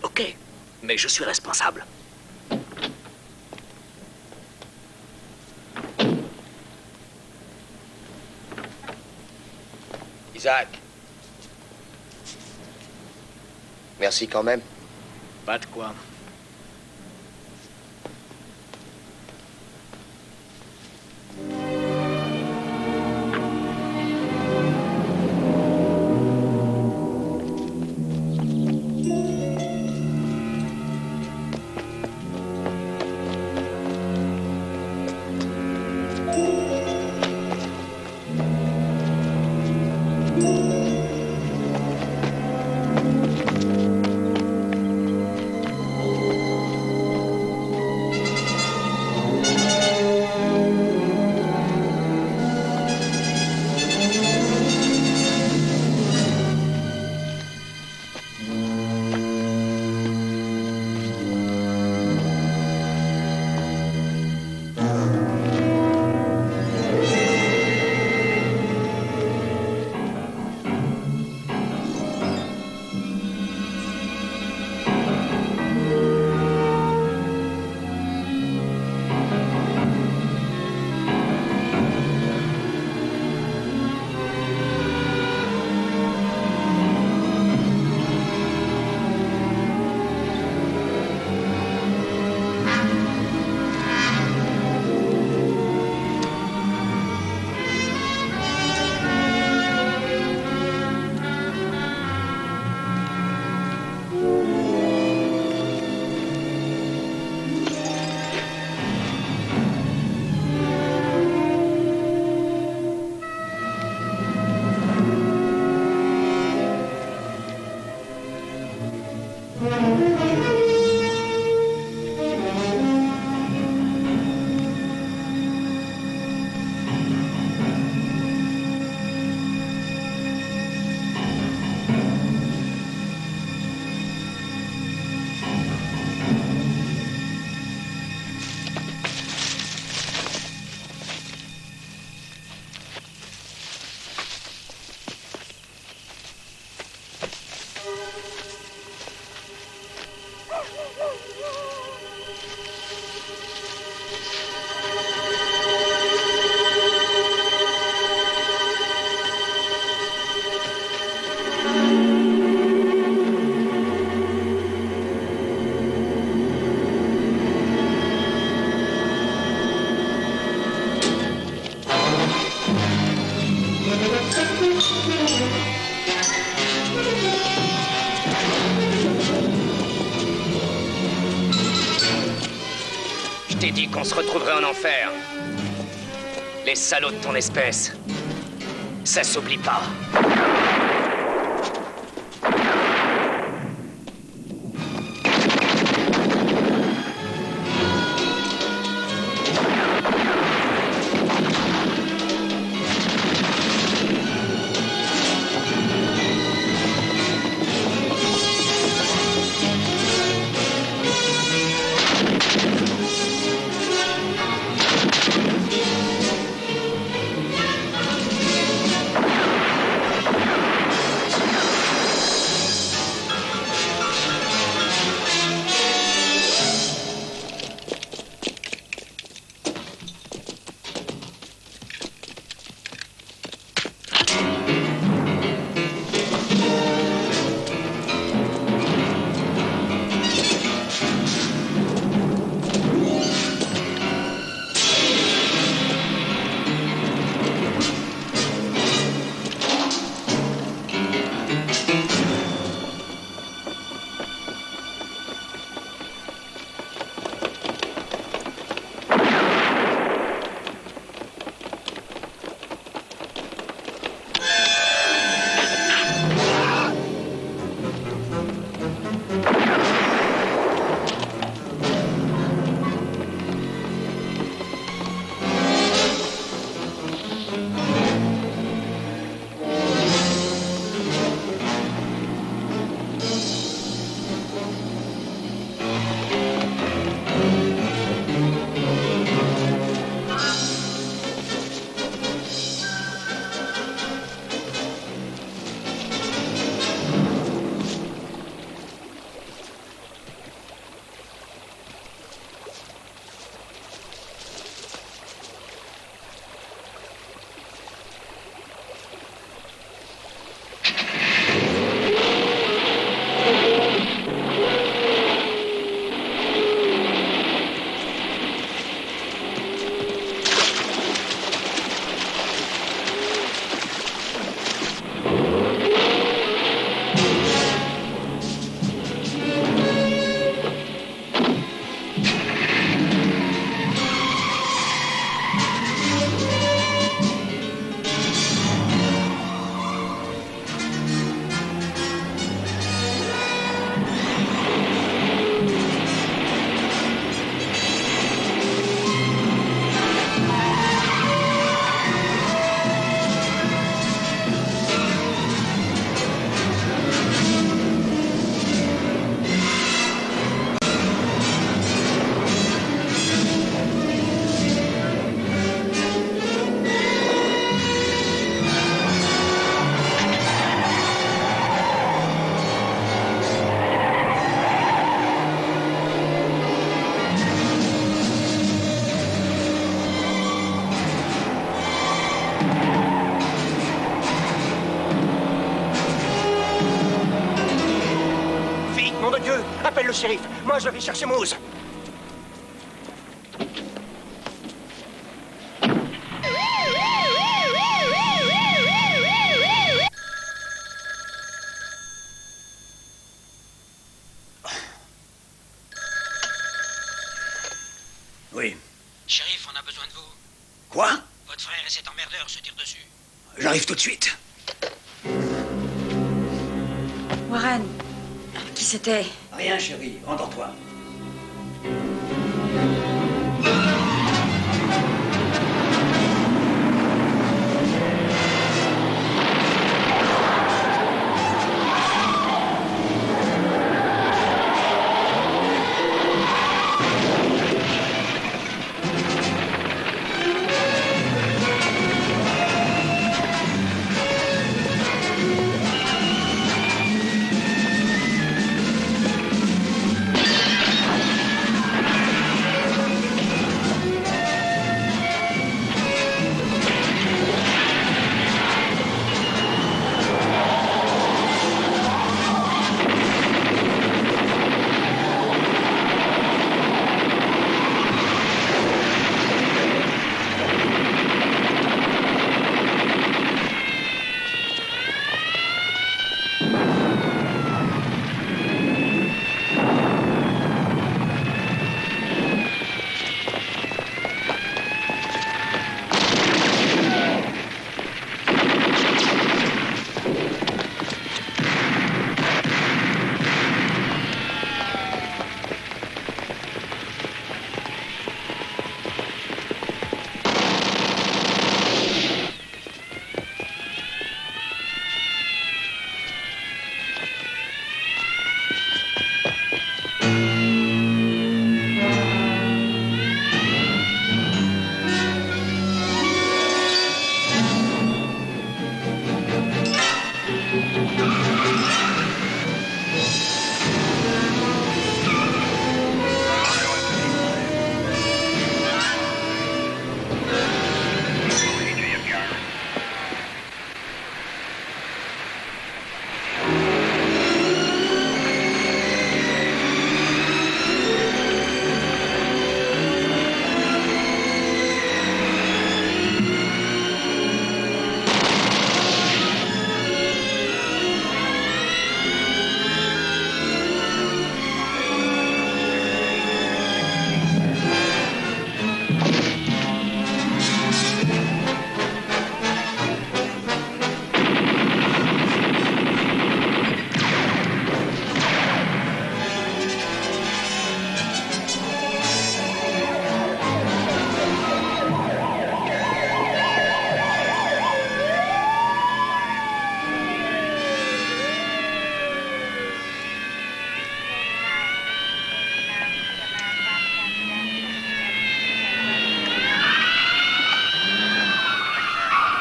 [SPEAKER 18] Ok, mais je suis responsable.
[SPEAKER 1] Isaac. Merci quand même.
[SPEAKER 18] Pas de quoi.
[SPEAKER 2] Je t'ai dit qu'on se retrouverait en enfer. Les salauds de ton espèce. Ça s'oublie pas.
[SPEAKER 17] Appelle le shérif. Moi, je vais chercher Moose.
[SPEAKER 10] Oui.
[SPEAKER 7] Shérif, on a besoin de vous.
[SPEAKER 10] Quoi?
[SPEAKER 7] Votre frère et cet emmerdeur se tirent dessus.
[SPEAKER 10] J'arrive tout de suite.
[SPEAKER 9] Warren, qui c'était?
[SPEAKER 10] Rien, chérie. Endors-toi.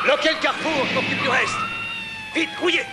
[SPEAKER 2] Bloquez le carrefour, je m'occupe du reste. Vite, grouillez.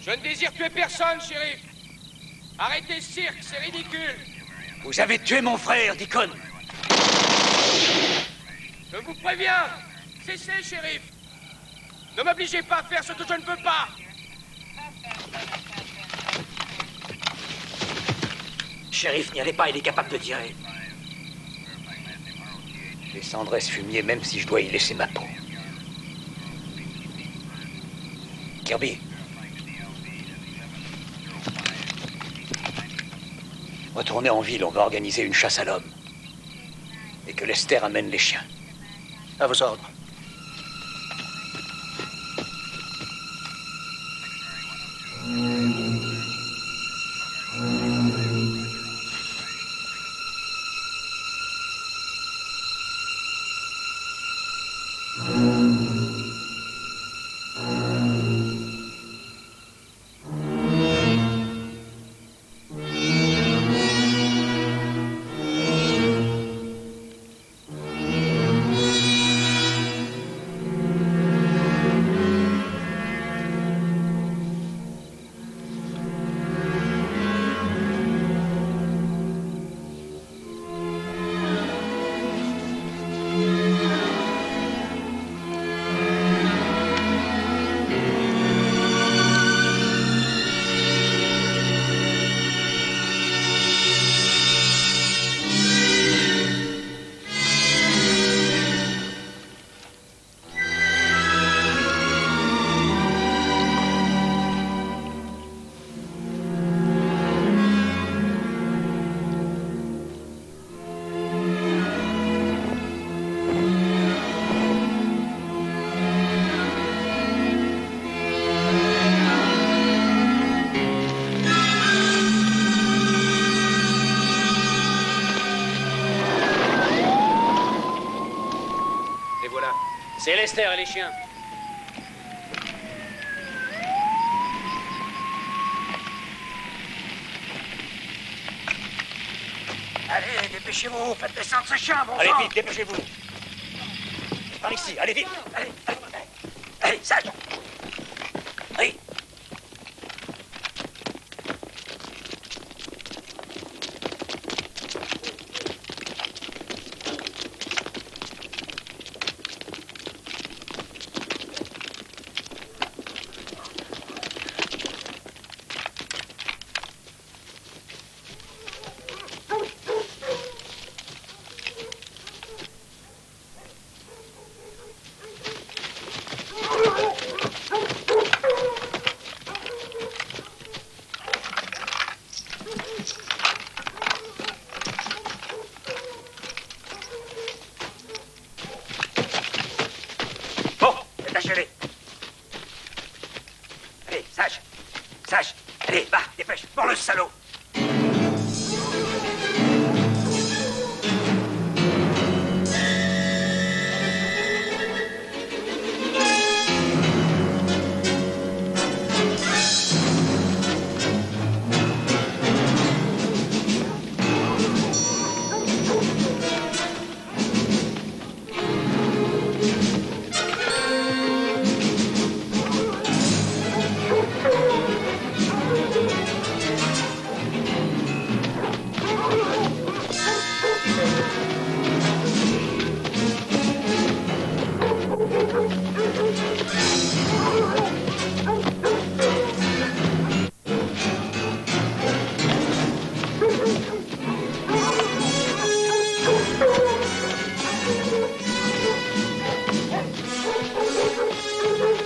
[SPEAKER 2] Je ne désire tuer personne, shérif. Arrêtez ce cirque, c'est ridicule.
[SPEAKER 10] Vous avez tué mon frère, Deacon.
[SPEAKER 2] Je vous préviens. Cessez, shérif. Ne m'obligez pas à faire ce que je ne veux pas.
[SPEAKER 10] Shérif, n'y allez pas, il est capable de tirer. Je descendrai ce fumier même si je dois y laisser ma peau. Kirby. Retournez en ville, on va organiser une chasse à l'homme. Et que Lester amène les chiens.
[SPEAKER 17] À vos ordres.
[SPEAKER 14] C'est Lester et les chiens.
[SPEAKER 10] Allez, dépêchez-vous, faites descendre ce chien, bon
[SPEAKER 14] Allez,
[SPEAKER 10] sang.
[SPEAKER 14] vite, dépêchez-vous.
[SPEAKER 10] Par ici, allez vite. Allez, allez, allez, sage. Allez. Détachez-les. Allez, sage. Sage. Allez, va, dépêche. Pour le salaud.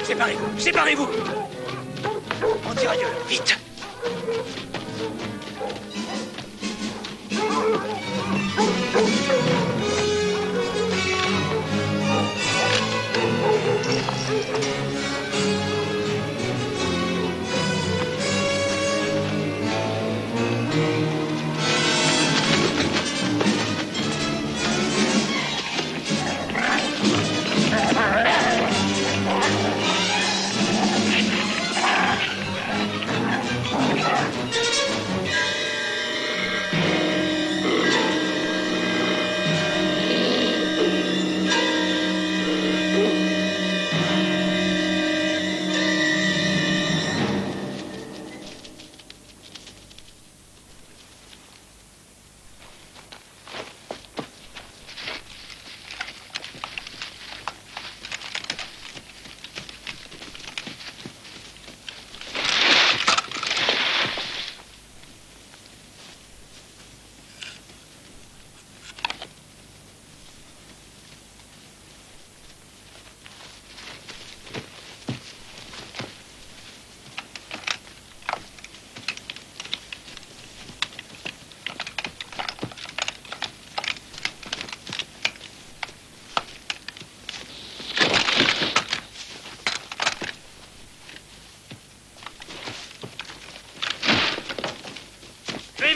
[SPEAKER 10] Séparez-vous, séparez-vous. On tire ailleurs, vite.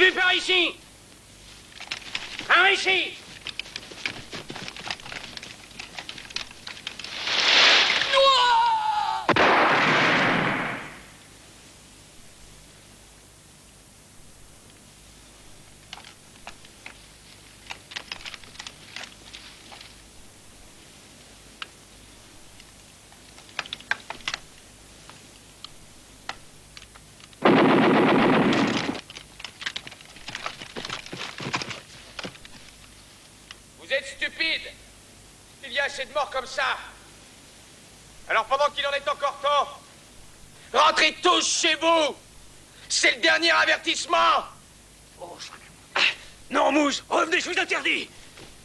[SPEAKER 2] vu par ici? Par ici!
[SPEAKER 19] Vous êtes stupide. Il y a assez de morts comme ça. Alors pendant qu'il en est encore temps, rentrez tous chez vous. C'est le dernier avertissement.
[SPEAKER 2] Non, Mousse, revenez, je vous interdis.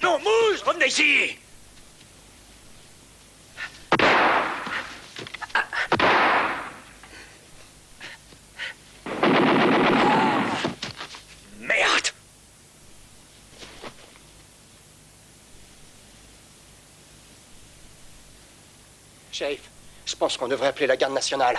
[SPEAKER 2] Non, Mousse, revenez ici. Merde. Sheriff, je pense qu'on devrait appeler la garde nationale.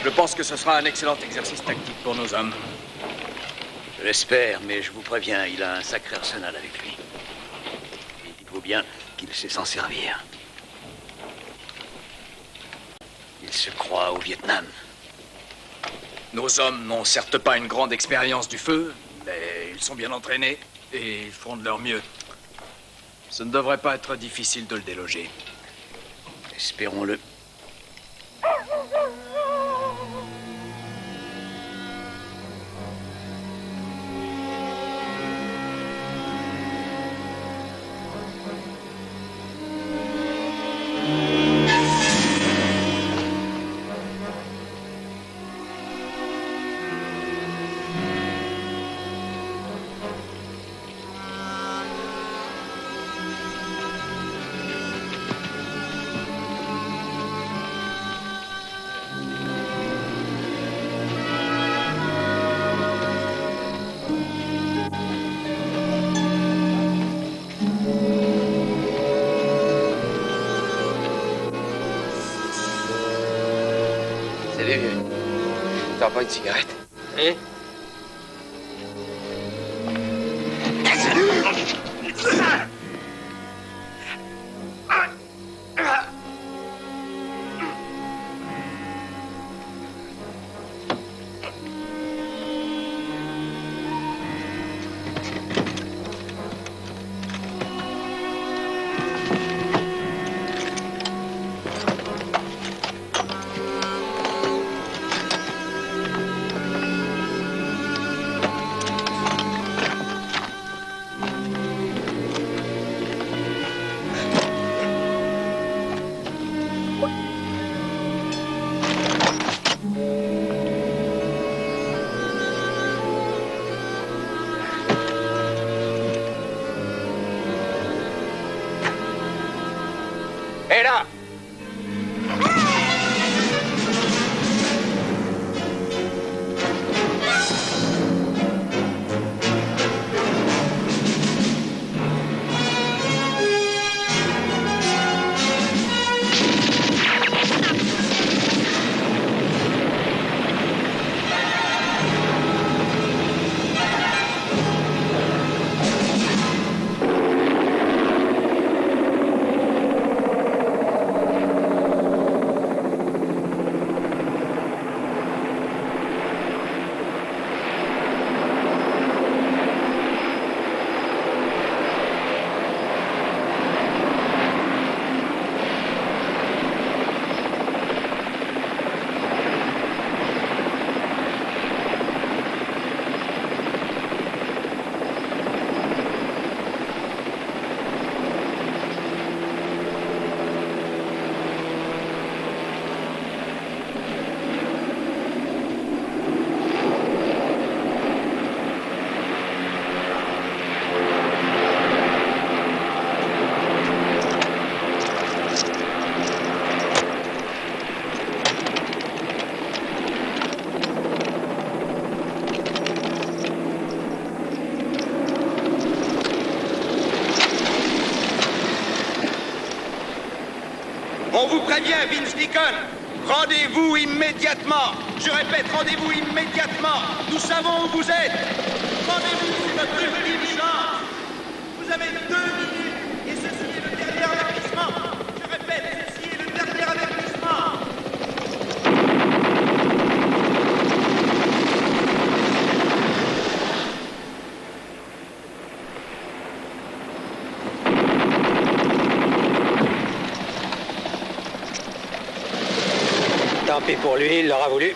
[SPEAKER 18] Je pense que ce sera un excellent exercice tactique pour nos hommes.
[SPEAKER 10] Je l'espère, mais je vous préviens, il a un sacré arsenal avec lui. Et dites-vous bien qu'il sait s'en servir. Il se croit au Vietnam.
[SPEAKER 18] Nos hommes n'ont certes pas une grande expérience du feu, mais ils sont bien entraînés et ils font de leur mieux. Ce ne devrait pas être difficile de le déloger.
[SPEAKER 10] Espérons-le.
[SPEAKER 1] T'as pas une cigarette?
[SPEAKER 17] Hein?
[SPEAKER 2] est là.
[SPEAKER 19] On vous prévient, Vince Deacon. Rendez-vous immédiatement. Je répète, rendez-vous immédiatement. Nous savons où vous êtes. Rendez-vous sur notre ultime chance. Vous avez 2 minutes et ceci est le dernier avertissement. Je répète, ceci est le dernier avertissement.
[SPEAKER 7] Tant pis pour lui, il l'aura voulu.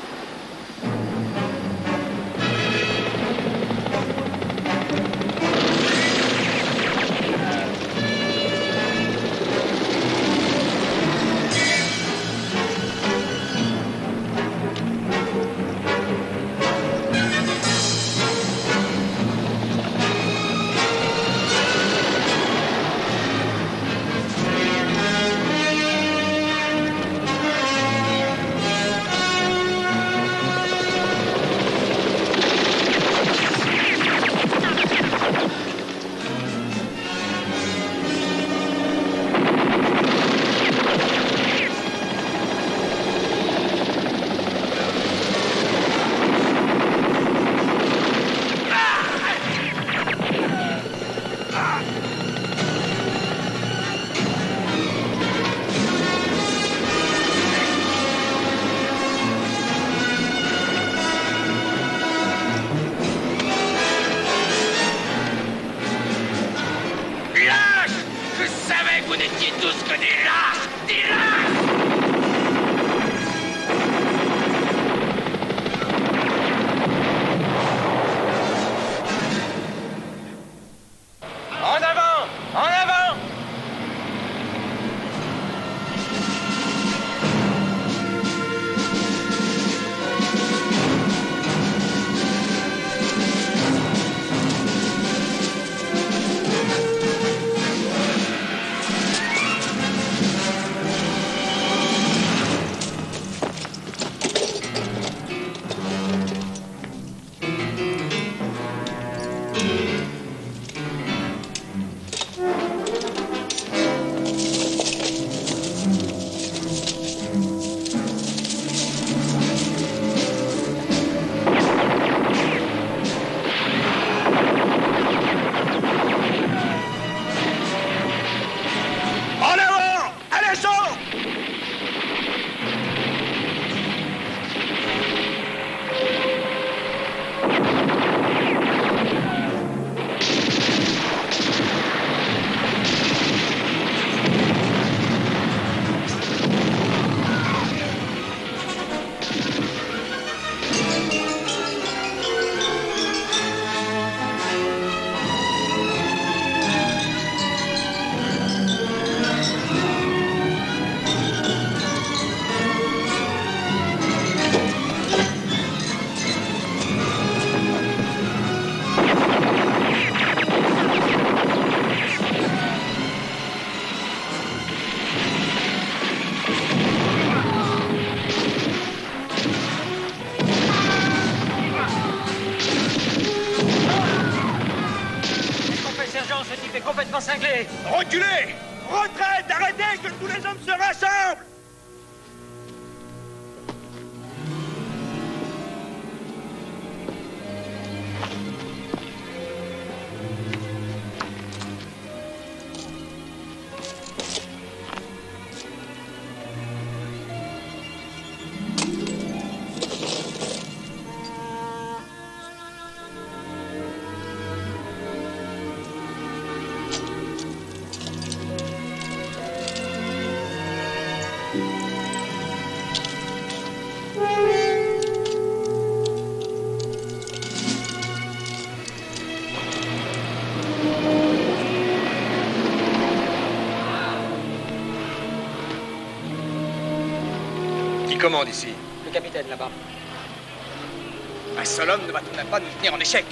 [SPEAKER 7] cinglés.
[SPEAKER 19] Reculez! Retraite! Arrêtez, que tous les hommes se rassemblent!
[SPEAKER 18] Qui commande ici?
[SPEAKER 7] Le capitaine, là-bas.
[SPEAKER 18] Un seul homme ne va tout de même pas nous tenir en échec.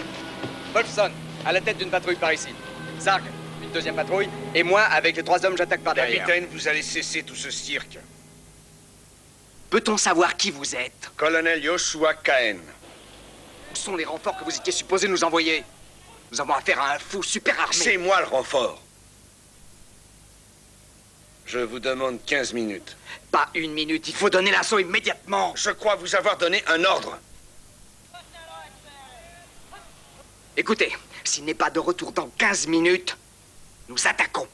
[SPEAKER 18] Wolfson, à la tête d'une patrouille par ici. Zarg, une deuxième patrouille. Et moi, avec les 3 hommes, j'attaque par derrière.
[SPEAKER 12] Capitaine, vous allez cesser tout ce cirque.
[SPEAKER 1] Peut-on savoir qui vous êtes?
[SPEAKER 12] Colonel Joshua Cahen.
[SPEAKER 1] Où sont les renforts que vous étiez supposé nous envoyer? Nous avons affaire à un fou super armé.
[SPEAKER 12] C'est moi le renfort. Je vous demande 15 minutes.
[SPEAKER 1] Pas 1 minute, il faut donner l'assaut immédiatement.
[SPEAKER 12] Je crois vous avoir donné un ordre.
[SPEAKER 1] Écoutez, s'il n'est pas de retour dans 15 minutes, nous attaquons.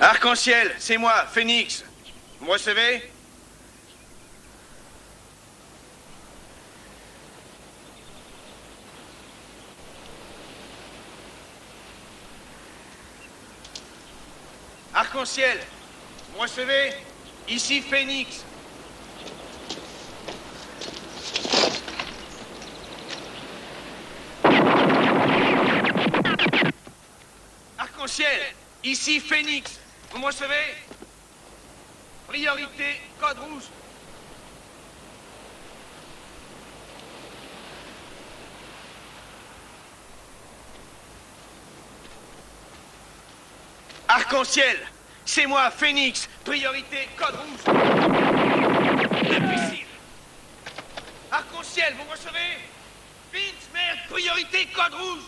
[SPEAKER 19] Arc-en-ciel, c'est moi, Phoenix. Vous me recevez? Arc-en-ciel, vous me recevez? Ici Phoenix. Arc-en-ciel, ici Phoenix. Vous me recevez? Priorité, code rouge. Arc-en-ciel, c'est moi, Phoenix. Priorité, code rouge. Imbécile. Arc-en-ciel, vous me recevez? Vince, merde, priorité, code rouge.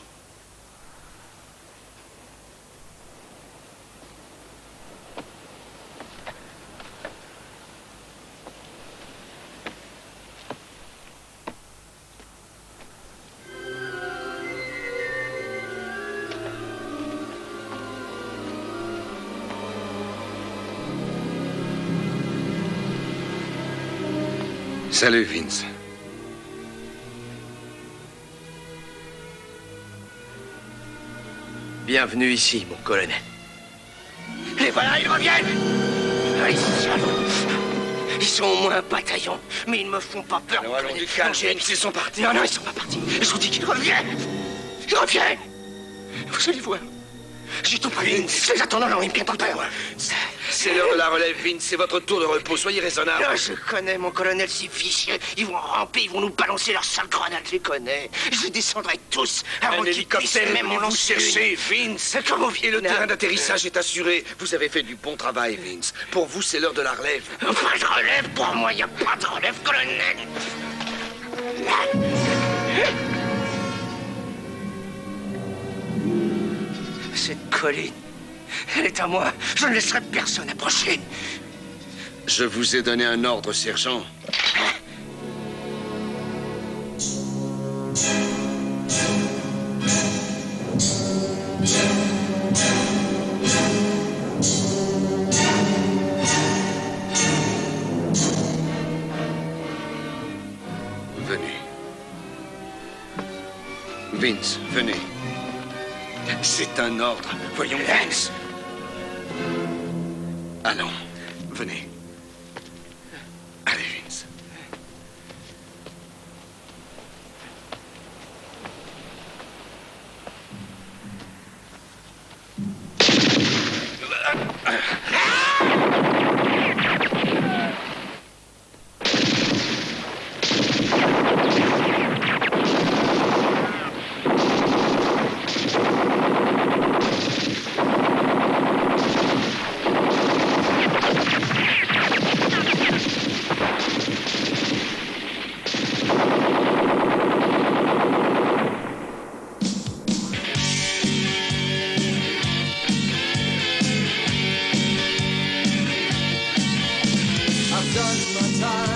[SPEAKER 12] Salut, Vince.
[SPEAKER 1] Bienvenue ici, mon colonel.
[SPEAKER 2] Et voilà, ils reviennent! Ah, les salauds! Ils sont au moins un bataillon, mais ils me font pas peur.
[SPEAKER 12] Alors allons du calme, Vince, ils sont partis.
[SPEAKER 2] Non, ils sont pas partis. Je vous dis qu'ils reviennent! Ils reviennent! Vous allez voir. J'ai tout pris. Je les attends, non, ils me viennent pas peur.
[SPEAKER 12] C'est l'heure de la relève, Vince. C'est votre tour de repos. Soyez raisonnable.
[SPEAKER 2] Je connais, mon colonel, ces fichiers. Ils vont ramper, ils vont nous balancer leurs sales grenades. Je les connais. Je les descendrai tous avant
[SPEAKER 12] Un
[SPEAKER 2] qu'ils
[SPEAKER 12] hélicoptère
[SPEAKER 2] puissent
[SPEAKER 12] est
[SPEAKER 2] même
[SPEAKER 12] venu
[SPEAKER 2] en
[SPEAKER 12] vous
[SPEAKER 2] lancer
[SPEAKER 12] chercher,
[SPEAKER 2] une.
[SPEAKER 12] Vince.
[SPEAKER 2] Comment
[SPEAKER 12] Et le terrain d'atterrissage est assuré. Vous avez fait du bon travail, Vince. Pour vous, c'est l'heure de la relève.
[SPEAKER 2] Pas de relève pour moi, il n'y a pas de relève, colonel. Cette colline, elle est à moi. Je ne laisserai personne approcher.
[SPEAKER 12] Je vous ai donné un ordre, sergent. Vince, venez. C'est un ordre. Voyons, Vince. Allons, venez. Allez, Vince.
[SPEAKER 13] I've done my time.